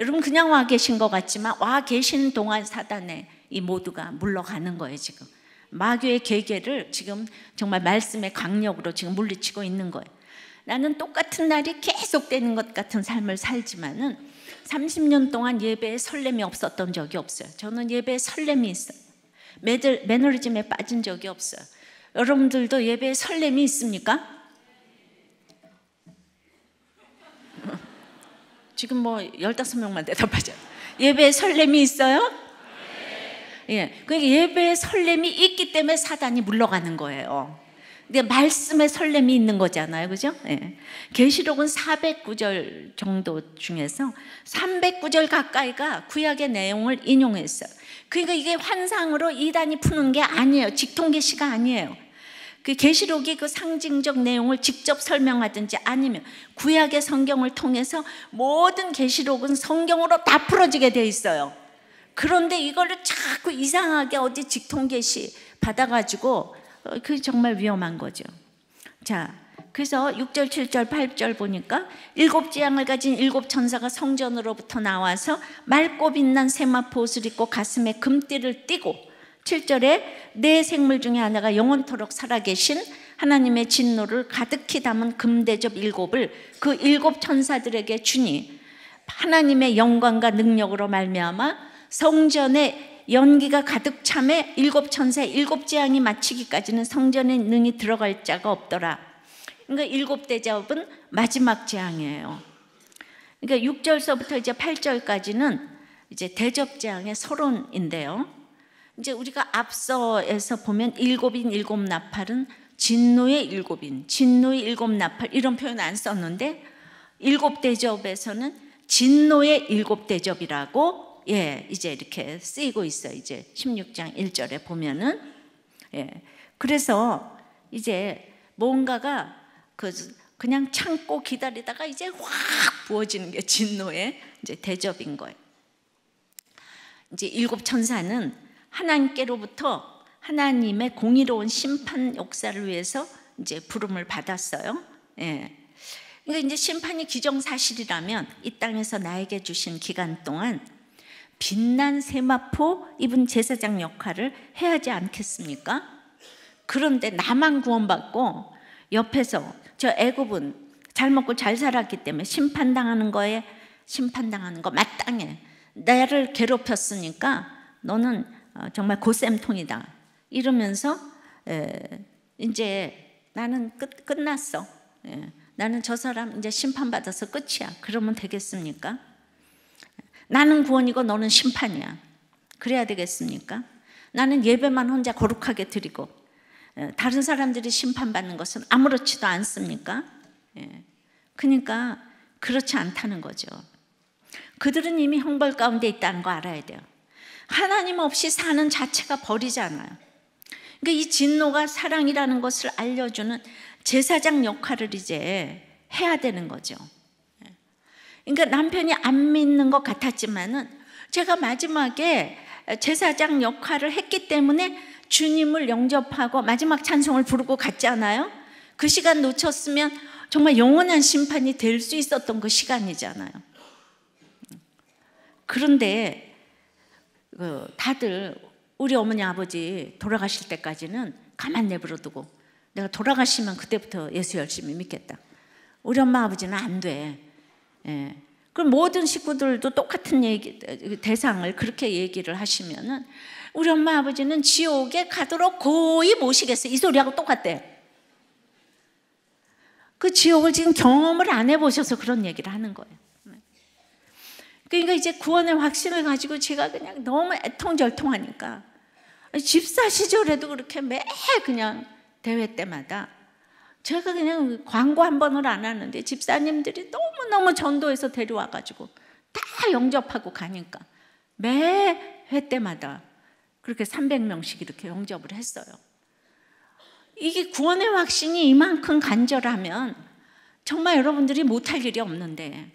여러분 그냥 와 계신 것 같지만 와 계시는 동안 사단의 이 모두가 물러가는 거예요. 지금 마귀의 계계를 지금 정말 말씀의 강력으로 지금 물리치고 있는 거예요. 나는 똑같은 날이 계속되는 것 같은 삶을 살지만은 30년 동안 예배에 설렘이 없었던 적이 없어요. 저는 예배에 설렘이 있어요. 매너리즘에 빠진 적이 없어요. 여러분들도 예배에 설렘이 있습니까? 지금 뭐 15명만 대답하죠. 예배에 설렘이 있어요? 예, 그러니까 예배에 설렘이 있기 때문에 사단이 물러가는 거예요. 근데 말씀에 설렘이 있는 거잖아요, 그죠? 예. 계시록은 400구절 정도 중에서 300구절 가까이가 구약의 내용을 인용했어요. 그러니까 이게 환상으로 이단이 푸는 게 아니에요. 직통계시가 아니에요. 그 계시록이 그 상징적 내용을 직접 설명하든지 아니면 구약의 성경을 통해서 모든 계시록은 성경으로 다 풀어지게 돼 있어요. 그런데 이거를 자꾸 이상하게 어디 직통 계시 받아가지고 그게 정말 위험한 거죠. 자, 그래서 6절, 7절, 8절 보니까 7 재앙을 가진 7 천사가 성전으로부터 나와서 맑고 빛난 세마포 옷을 입고 가슴에 금띠를 띠고 7절에 네 생물 중에 하나가 영원토록 살아계신 하나님의 진노를 가득히 담은 금대접 7을 그 7 천사들에게 주니 하나님의 영광과 능력으로 말미암아 성전에 연기가 가득 참에 7 천사의 7 재앙이 마치기까지는 성전에 능히 들어갈 자가 없더라. 그러니까 7 대접은 마지막 재앙이에요. 그러니까 6절서부터 이제 8절까지는 이제 대접 재앙의 서론인데요. 이제 우리가 앞서에서 보면 7인 7 나팔은 진노의 7인, 진노의 7 나팔 이런 표현 안 썼는데 7 대접에서는 진노의 7 대접이라고 이제 이렇게 쓰이고 있어요. 이제 16장 1절에 보면은 그래서 이제 뭔가가 그냥 참고 기다리다가 이제 확 부어지는 게 진노의 이제 대접인 거예요. 이제 7 천사는 하나님께로부터 하나님의 공의로운 심판 역사를 위해서 이제 부름을 받았어요. 그러니까 이제 심판이 기정사실이라면 이 땅에서 나에게 주신 기간 동안 빛난 세마포 입은 제사장 역할을 해야 하지 않겠습니까? 그런데 나만 구원받고 옆에서 저 애굽은 잘 먹고 잘 살았기 때문에 심판당하는 거에 심판당하는 거 마땅해. 나를 괴롭혔으니까 너는 정말 고쌤통이다. 이러면서 이제 나는 끝났어. 나는 저 사람 이제 심판받아서 끝이야. 그러면 되겠습니까? 나는 구원이고 너는 심판이야. 그래야 되겠습니까? 나는 예배만 혼자 거룩하게 드리고 다른 사람들이 심판받는 것은 아무렇지도 않습니까? 그러니까 그렇지 않다는 거죠. 그들은 이미 형벌 가운데 있다는 거 알아야 돼요. 하나님 없이 사는 자체가 벌이잖아요. 그러니까 이 진노가 사랑이라는 것을 알려주는 제사장 역할을 이제 해야 되는 거죠. 그러니까 남편이 안 믿는 것 같았지만은 제가 마지막에 제사장 역할을 했기 때문에 주님을 영접하고 마지막 찬송을 부르고 갔잖아요. 그 시간 놓쳤으면 정말 영원한 심판이 될 수 있었던 그 시간이잖아요. 그런데 다들 우리 어머니 아버지 돌아가실 때까지는 가만 내버려두고 내가 돌아가시면 그때부터 예수 열심히 믿겠다. 우리 엄마 아버지는 안 돼. 그럼 모든 식구들도 똑같은 대상을 그렇게 얘기를 하시면은 우리 엄마 아버지는 지옥에 가도록 거의 모시겠어. 이 소리하고 똑같대. 그 지옥을 지금 경험을 안 해보셔서 그런 얘기를 하는 거예요. 그러니까 이제 구원의 확신을 가지고 제가 그냥 너무 애통절통하니까 집사 시절에도 그렇게 매 그냥 대회 때마다 제가 그냥 광고 한 번을 안 하는데 집사님들이 너무너무 전도해서 데려와가지고 다 영접하고 가니까 매 회 때마다 그렇게 300명씩 이렇게 영접을 했어요. 이게 구원의 확신이 이만큼 간절하면 정말 여러분들이 못할 일이 없는데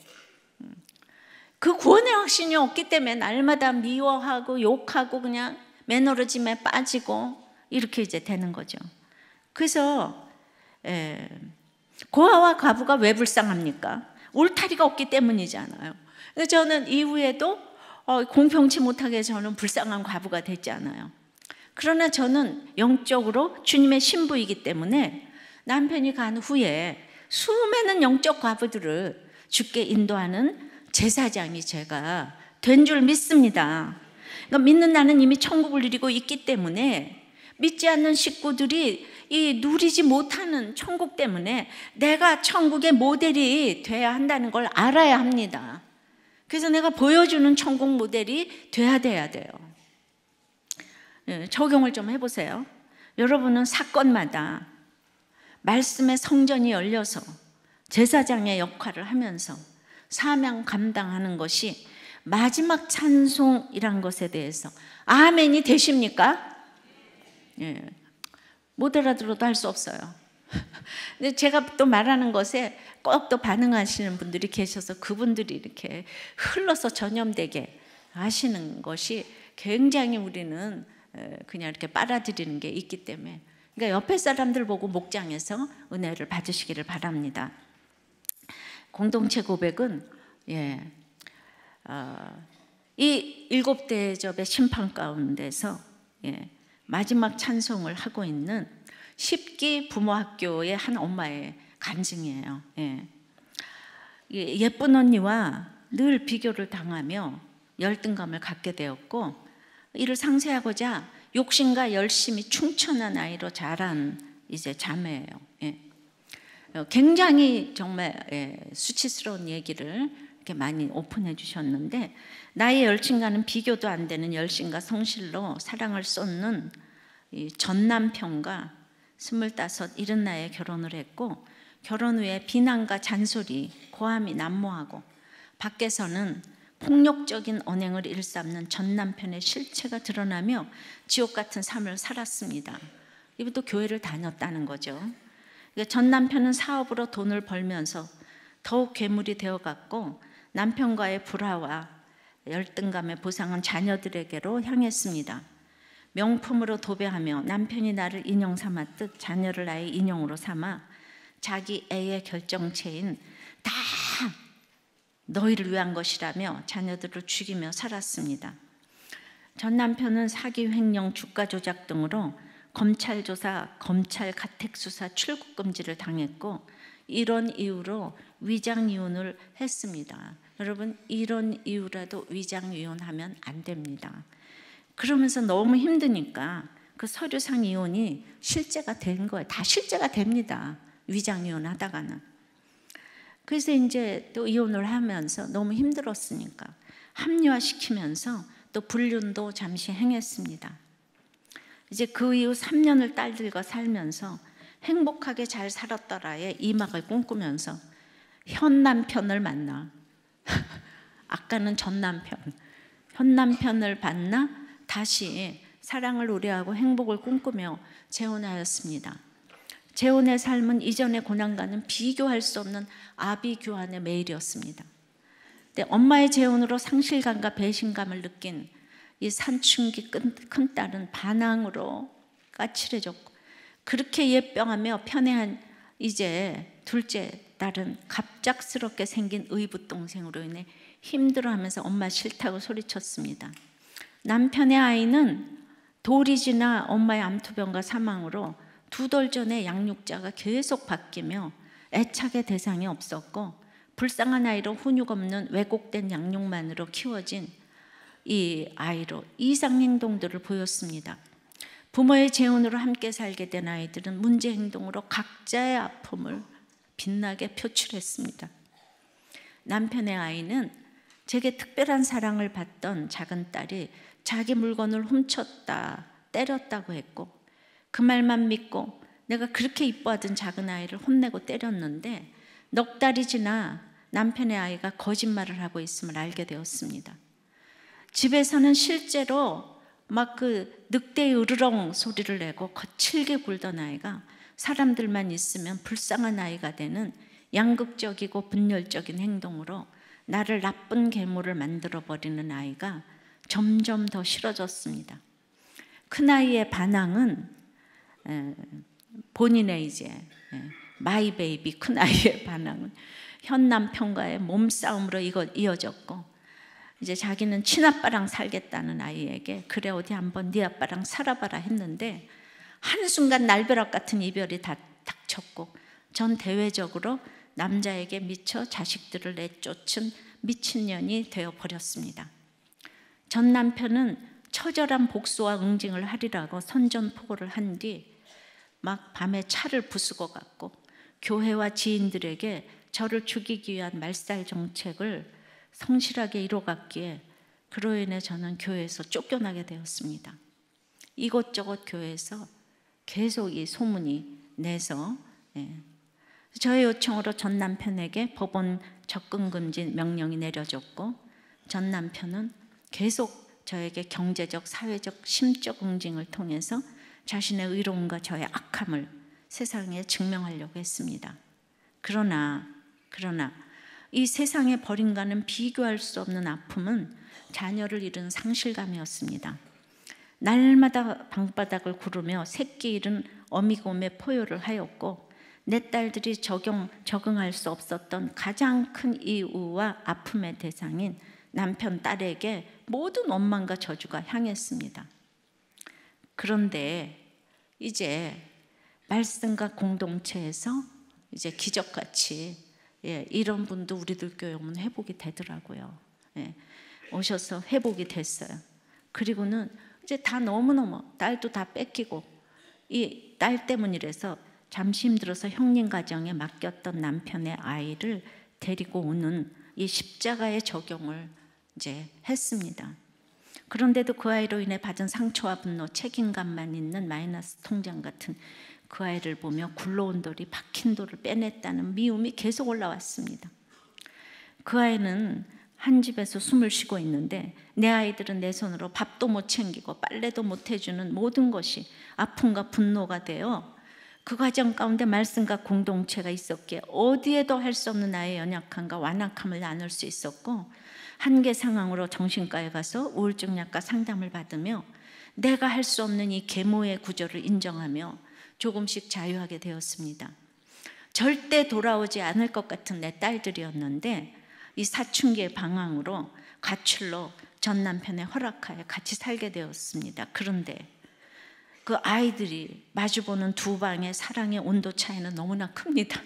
그 구원의 확신이 없기 때문에 날마다 미워하고 욕하고 그냥 매너리즘에 빠지고 이렇게 이제 되는 거죠. 그래서 고아와 과부가 왜 불쌍합니까? 울타리가 없기 때문이잖아요. 저는 이후에도 공평치 못하게 저는 불쌍한 과부가 됐잖아요. 그러나 저는 영적으로 주님의 신부이기 때문에 남편이 간 후에 수많은 영적 과부들을 주께 인도하는 제사장이 제가 된 줄 믿습니다. 그러니까 믿는 나는 이미 천국을 누리고 있기 때문에 믿지 않는 식구들이 이 누리지 못하는 천국 때문에 내가 천국의 모델이 돼야 한다는 걸 알아야 합니다. 그래서 내가 보여주는 천국 모델이 돼야 돼요. 적용을 좀 해보세요. 여러분은 사건마다 말씀의 성전이 열려서 제사장의 역할을 하면서 사명 감당하는 것이 마지막 찬송이란 것에 대해서 아멘이 되십니까? 못 알아들어도 할 수 없어요. 근데 제가 또 말하는 것에 꼭 또 반응하시는 분들이 계셔서 그분들이 이렇게 흘러서 전염되게 하시는 것이 굉장히 우리는 그냥 이렇게 빨아들이는 게 있기 때문에, 그러니까 옆에 사람들 보고 목장에서 은혜를 받으시기를 바랍니다. 공동체 고백은 이 7 대접의 심판 가운데서 마지막 찬송을 하고 있는 10기 부모학교의 한 엄마의 간증이에요. 예쁜 언니와 늘 비교를 당하며 열등감을 갖게 되었고, 이를 상쇄하고자 욕심과 열심히 충천한 아이로 자란 이제 자매예요. 굉장히 정말 수치스러운 얘기를 이렇게 많이 오픈해 주셨는데, 나의 열심과는 비교도 안 되는 열심과 성실로 사랑을 쏟는 이 전 남편과 25, 70 결혼을 했고, 결혼 후에 비난과 잔소리, 고함이 난무하고 밖에서는 폭력적인 언행을 일삼는 전 남편의 실체가 드러나며 지옥 같은 삶을 살았습니다. 이분도 교회를 다녔다는 거죠. 전 남편은 사업으로 돈을 벌면서 더욱 괴물이 되어갔고, 남편과의 불화와 열등감의 보상은 자녀들에게로 향했습니다. 명품으로 도배하며 남편이 나를 인형 삼았듯 자녀를 나의 인형으로 삼아 자기 애의 결정체인 다 너희를 위한 것이라며 자녀들을 죽이며 살았습니다. 전 남편은 사기, 횡령, 주가 조작 등으로 검찰 조사, 검찰 가택 수사, 출국 금지를 당했고, 이런 이유로 위장 이혼을 했습니다. 여러분, 이런 이유라도 위장 이혼하면 안 됩니다. 그러면서 너무 힘드니까 그 서류상 이혼이 실제가 된 거예요. 다 실제가 됩니다. 위장 이혼하다가는. 그래서 이제 또 이혼을 하면서 너무 힘들었으니까 합리화시키면서 또 불륜도 잠시 행했습니다. 이제 그 이후 3년을 딸들과 살면서 행복하게 잘 살았더라의 이막을 꿈꾸면서 현 남편을 만나 아까는 전 남편, 현 남편을 만나 다시 사랑을 우려하고 행복을 꿈꾸며 재혼하였습니다. 재혼의 삶은 이전의 고난과는 비교할 수 없는 아비규환의 매일이었습니다. 근데 엄마의 재혼으로 상실감과 배신감을 느낀 이 산춘기 큰 딸은 반항으로 까칠해졌고, 그렇게 예병하며 편애한 이제 둘째 딸은 갑작스럽게 생긴 의붓동생으로 인해 힘들어하면서 엄마 싫다고 소리쳤습니다. 남편의 아이는 돌이 지나 엄마의 암투병과 사망으로 2돌 전에 양육자가 계속 바뀌며 애착의 대상이 없었고, 불쌍한 아이로 훈육 없는 왜곡된 양육만으로 키워진 이 아이로 이상 행동들을 보였습니다. 부모의 재혼으로 함께 살게 된 아이들은 문제 행동으로 각자의 아픔을 빛나게 표출했습니다. 남편의 아이는 제게 특별한 사랑을 받던 작은 딸이 자기 물건을 훔쳤다, 때렸다고 했고, 그 말만 믿고 내가 그렇게 이뻐하던 작은 아이를 혼내고 때렸는데, 넉 달이 지나 남편의 아이가 거짓말을 하고 있음을 알게 되었습니다. 집에서는 실제로 막 그 늑대의 으르렁 소리를 내고 거칠게 굴던 아이가 사람들만 있으면 불쌍한 아이가 되는 양극적이고 분열적인 행동으로 나를 나쁜 계모를 만들어버리는 아이가 점점 더 싫어졌습니다. 큰아이의 반항은 본인의 이제 마이 베이비 큰아이의 반항은 현 남편과의 몸싸움으로 이어졌고, 이제 자기는 친아빠랑 살겠다는 아이에게 그래 어디 한번 네 아빠랑 살아봐라 했는데, 한순간 날벼락 같은 이별이 닥쳤고 전 대외적으로 남자에게 미쳐 자식들을 내쫓은 미친년이 되어버렸습니다. 전 남편은 처절한 복수와 응징을 하리라고 선전포고를 한 뒤 막 밤에 차를 부수고 갔고, 교회와 지인들에게 저를 죽이기 위한 말살 정책을 성실하게 이뤄갔기에 그로 인해 저는 교회에서 쫓겨나게 되었습니다. 이곳저곳 교회에서 계속 이 소문이 내서 저의 요청으로 전 남편에게 법원 접근금지 명령이 내려졌고, 전 남편은 계속 저에게 경제적, 사회적, 심적 응징을 통해서 자신의 의로움과 저의 악함을 세상에 증명하려고 했습니다. 그러나 이 세상에 버림과는 비교할 수 없는 아픔은 자녀를 잃은 상실감이었습니다. 날마다 방바닥을 구르며 새끼 잃은 어미곰의 포효를 하였고, 내 딸들이 적응할 수 없었던 가장 큰 이유와 아픔의 대상인 남편 딸에게 모든 원망과 저주가 향했습니다. 그런데 이제 말씀과 공동체에서 이제 기적같이 이런 분도 우리들 교회 오면 회복이 되더라고요. 오셔서 회복이 됐어요. 그리고는 이제 다 너무너무 딸도 다 뺏기고, 이 딸 때문이라서 잠시 힘들어서 형님 가정에 맡겼던 남편의 아이를 데리고 오는 이 십자가의 적용을 이제 했습니다. 그런데도 그 아이로 인해 받은 상처와 분노, 책임감만 있는 마이너스 통장 같은 그 아이를 보며 굴러온 돌이 박힌 돌을 빼냈다는 미움이 계속 올라왔습니다. 그 아이는 한 집에서 숨을 쉬고 있는데, 내 아이들은 내 손으로 밥도 못 챙기고 빨래도 못 해주는 모든 것이 아픔과 분노가 되어, 그 과정 가운데 말씀과 공동체가 있었기에 어디에도 할 수 없는 나의 연약함과 완악함을 나눌 수 있었고, 한계 상황으로 정신과에 가서 우울증 약과 상담을 받으며 내가 할 수 없는 이 계모의 구조를 인정하며 조금씩 자유하게 되었습니다. 절대 돌아오지 않을 것 같은 내 딸들이었는데, 이 사춘기의 방황으로 가출로 전 남편의 허락하에 같이 살게 되었습니다. 그런데 그 아이들이 마주보는 두 방의 사랑의 온도 차이는 너무나 큽니다.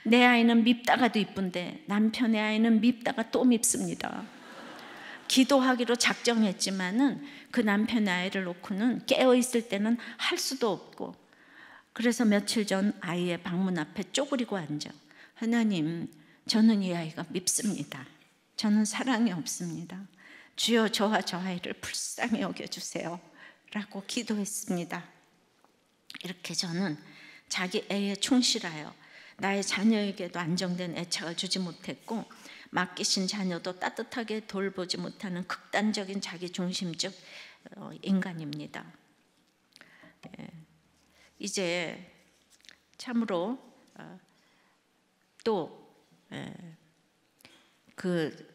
내 아이는 밉다가도 이쁜데 남편의 아이는 밉다가 또 밉습니다. 기도하기로 작정했지만은 그 남편의 아이를 놓고는 깨어있을 때는 할 수도 없고, 그래서 며칠 전 아이의 방문 앞에 쪼그리고 앉아, 하나님, 저는 이 아이가 밉습니다. 저는 사랑이 없습니다. 주여, 저와 저 아이를 불쌍히 여겨주세요 라고 기도했습니다. 이렇게 저는 자기 애에 충실하여 나의 자녀에게도 안정된 애착을 주지 못했고, 맡기신 자녀도 따뜻하게 돌보지 못하는 극단적인 자기중심적 인간입니다. 이제 참으로 또 그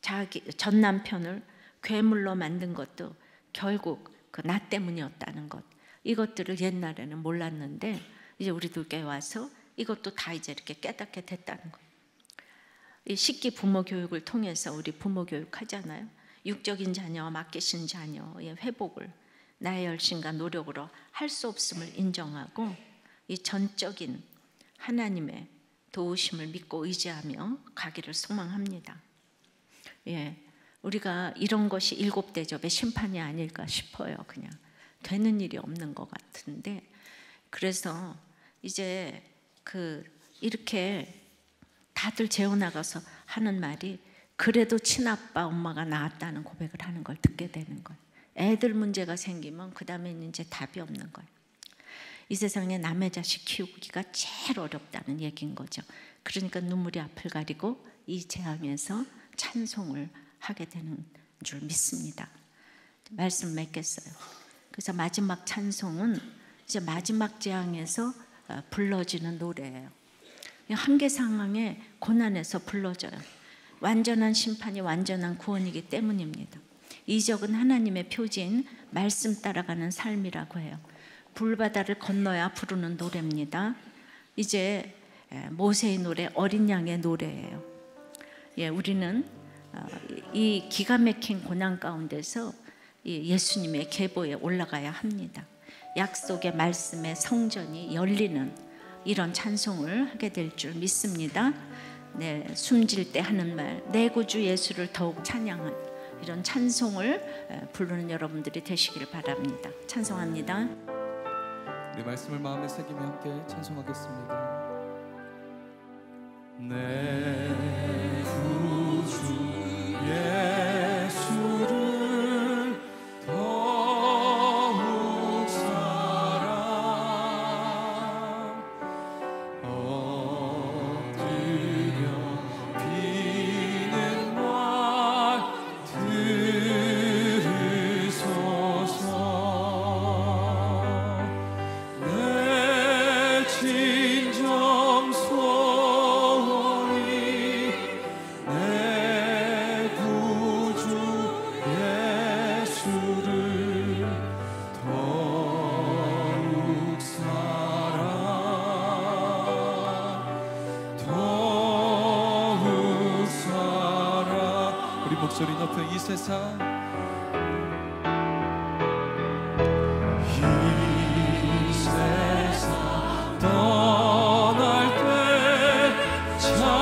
자기 전 남편을 괴물로 만든 것도 결국 그 나 때문이었다는 것, 이것들을 옛날에는 몰랐는데 이제 우리들께 와서 이것도 다 이제 이렇게 깨닫게 됐다는 것. 이 식기 부모 교육을 통해서 우리 부모 교육 하잖아요. 육적인 자녀와 맡기신 자녀의 회복을 나의 열심과 노력으로 할 수 없음을 인정하고, 이 전적인 하나님의 도우심을 믿고 의지하며 가기를 소망합니다. 우리가 이런 것이 일곱 대접의 심판이 아닐까 싶어요. 그냥 되는 일이 없는 것 같은데, 그래서 이제 이렇게 다들 재워나가서 하는 말이, 그래도 친아빠 엄마가 낳았다는 고백을 하는 걸 듣게 되는 거예요. 애들 문제가 생기면 그 다음에는 이제 답이 없는 거예요. 이 세상에 남의 자식 키우기가 제일 어렵다는 얘기인 거죠. 그러니까 눈물이 앞을 가리고 이 재앙에서 찬송을 하게 되는 줄 믿습니다. 말씀 맺겠어요. 그래서 마지막 찬송은 이제 마지막 재앙에서 불러지는 노래예요. 한계 상황에 고난에서 불러져요. 완전한 심판이 완전한 구원이기 때문입니다. 이적은 하나님의 표지인 말씀 따라가는 삶이라고 해요. 불바다를 건너야 부르는 노래입니다. 이제 모세의 노래, 어린 양의 노래예요. 우리는 이 기가 막힌 고난 가운데서 예수님의 계보에 올라가야 합니다. 약속의 말씀의 성전이 열리는 이런 찬송을 하게 될 줄 믿습니다. 숨질 때 하는 말, 내 구주 예수를 더욱 찬양한 이런 찬송을 부르는 여러분들이 되시기를 바랍니다. 찬송합니다. 우리 말씀을 마음에 새기며 함께 찬송하겠습니다. 내 구주 예수를 더욱 사랑 엎드려 비는 말 들으소서. 목소리 높여 이 세상 떠날 때 찬양하고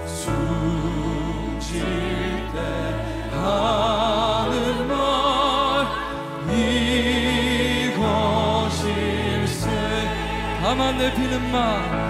숨질 때 하는 말 이것일세. 다만 내피는 말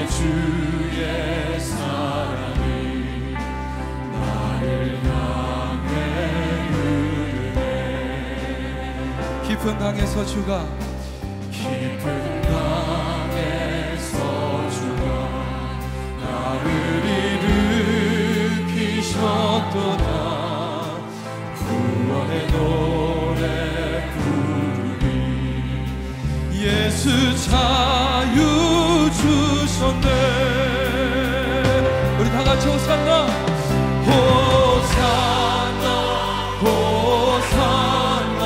주의 사랑이 나를 향해 흐르네. 깊은 강에서 주가 나를 일으키셨도다. 구원의 노래 부르리. 예수 자유 주셨네. 우리 다 같이 호산나 호산나 호산나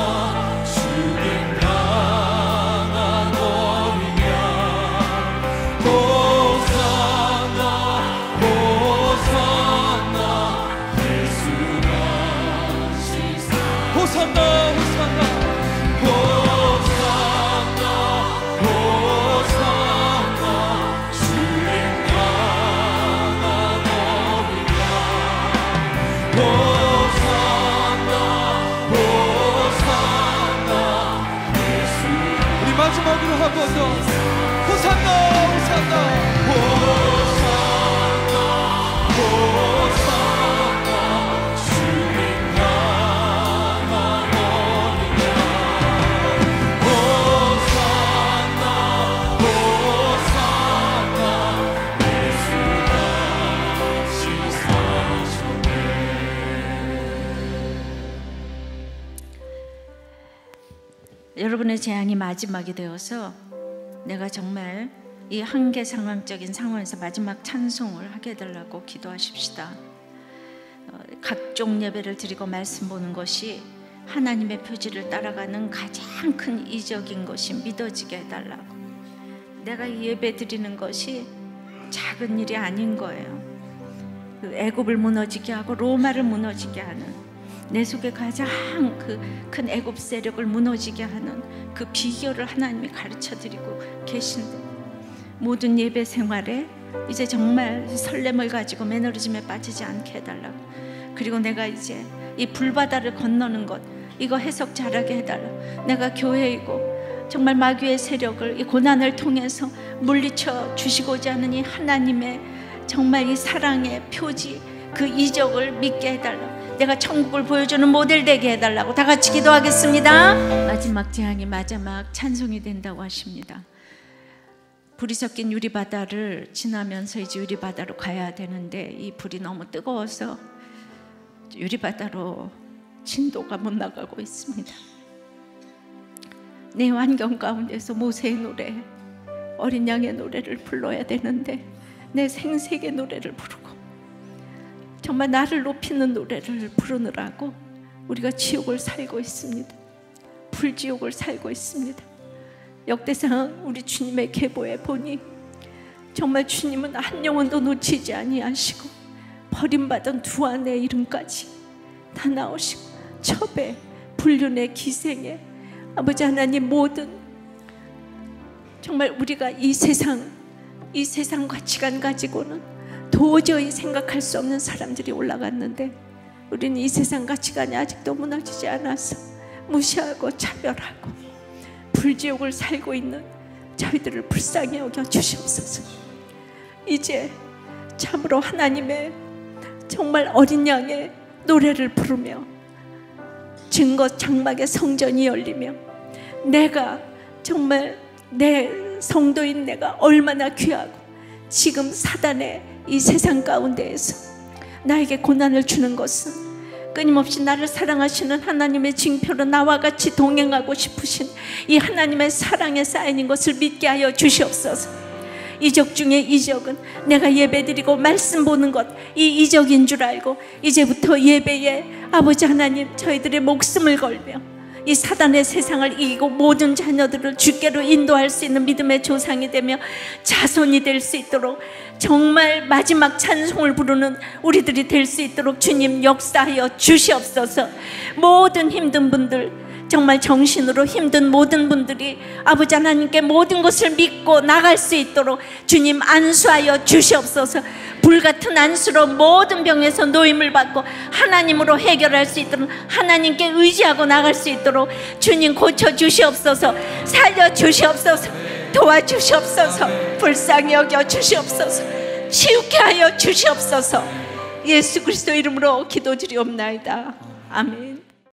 주님 향한 어린 양. 호산나 호산나 예수가 시사. 호산나 호산나 마지막으로 한번더 호산나 호산나 호산나 호산나 주님 향한 어린 양. 호산나 호산나 예수가 시사하셨네. 여러분의 재앙이 마지막이 되어서 내가 정말 이 한계 상황적인 상황에서 마지막 찬송을 하게 해달라고 기도하십시다. 각종 예배를 드리고 말씀 보는 것이 하나님의 표지를 따라가는 가장 큰 이적인 것이 믿어지게 해달라고. 내가 이 예배 드리는 것이 작은 일이 아닌 거예요. 애굽을 무너지게 하고 로마를 무너지게 하는, 내 속에 가장 그 큰 애굽 세력을 무너지게 하는 그 비결을 하나님이 가르쳐드리고 계신데, 모든 예배 생활에 이제 정말 설렘을 가지고 매너리즘에 빠지지 않게 해달라고. 그리고 내가 이제 이 불바다를 건너는 것, 이거 해석 잘하게 해달라고. 내가 교회이고 정말 마귀의 세력을 이 고난을 통해서 물리쳐 주시고자 하는 이 하나님의 정말 이 사랑의 표지, 그 이적을 믿게 해달라고. 내가 천국을 보여주는 모델 되게 해달라고. 다 같이 기도하겠습니다. 마지막 재앙이 마지막 찬송이 된다고 하십니다. 불이 섞인 유리바다를 지나면서 이제 유리바다로 가야 되는데 이 불이 너무 뜨거워서 유리바다로 진도가 못 나가고 있습니다. 내 환경 가운데서 모세의 노래, 어린 양의 노래를 불러야 되는데 내 생색의 노래를 부르고 정말 나를 높이는 노래를 부르느라고 우리가 지옥을 살고 있습니다. 불지옥을 살고 있습니다. 역대상 우리 주님의 계보에 보니 정말 주님은 한 영혼도 놓치지 아니하시고 버림받은 두 아내의 이름까지 다 나오시고 첩에 불륜의 기생에 아버지 하나님 모든 정말 우리가 이 세상 가치관 가지고는 도저히 생각할 수 없는 사람들이 올라갔는데 우리는 이 세상 가치관이 아직도 무너지지 않아서 무시하고 차별하고 불지옥을 살고 있는 저희들을 불쌍히 여겨 주시옵소서. 이제 참으로 하나님의 정말 어린 양의 노래를 부르며 증거 장막의 성전이 열리며 내가 정말 내 성도인 내가 얼마나 귀하고 지금 사단의 이 세상 가운데에서 나에게 고난을 주는 것은 끊임없이 나를 사랑하시는 하나님의 징표로 나와 같이 동행하고 싶으신 이 하나님의 사랑의 사인인 것을 믿게 하여 주시옵소서. 이적 중에 이적은 내가 예배드리고 말씀 보는 것, 이 이적인 줄 알고 이제부터 예배에 아버지 하나님 저희들의 목숨을 걸며 이 사단의 세상을 이기고 모든 자녀들을 주께로 인도할 수 있는 믿음의 조상이 되며 자손이 될 수 있도록 정말 마지막 찬송을 부르는 우리들이 될 수 있도록 주님 역사하여 주시옵소서. 모든 힘든 분들, 정말 정신으로 힘든 모든 분들이 아버지 하나님께 모든 것을 믿고 나갈 수 있도록 주님 안수하여 주시옵소서. 불같은 안수로 모든 병에서 노임을 받고 하나님으로 해결할 수 있도록 하나님께 의지하고 나갈 수 있도록 주님 고쳐주시옵소서. 살려주시옵소서. 도와주시옵소서. 불쌍히 여겨 주시옵소서. 치유케 하여 주시옵소서. 예수 그리스도 이름으로 기도드리옵나이다. 아멘.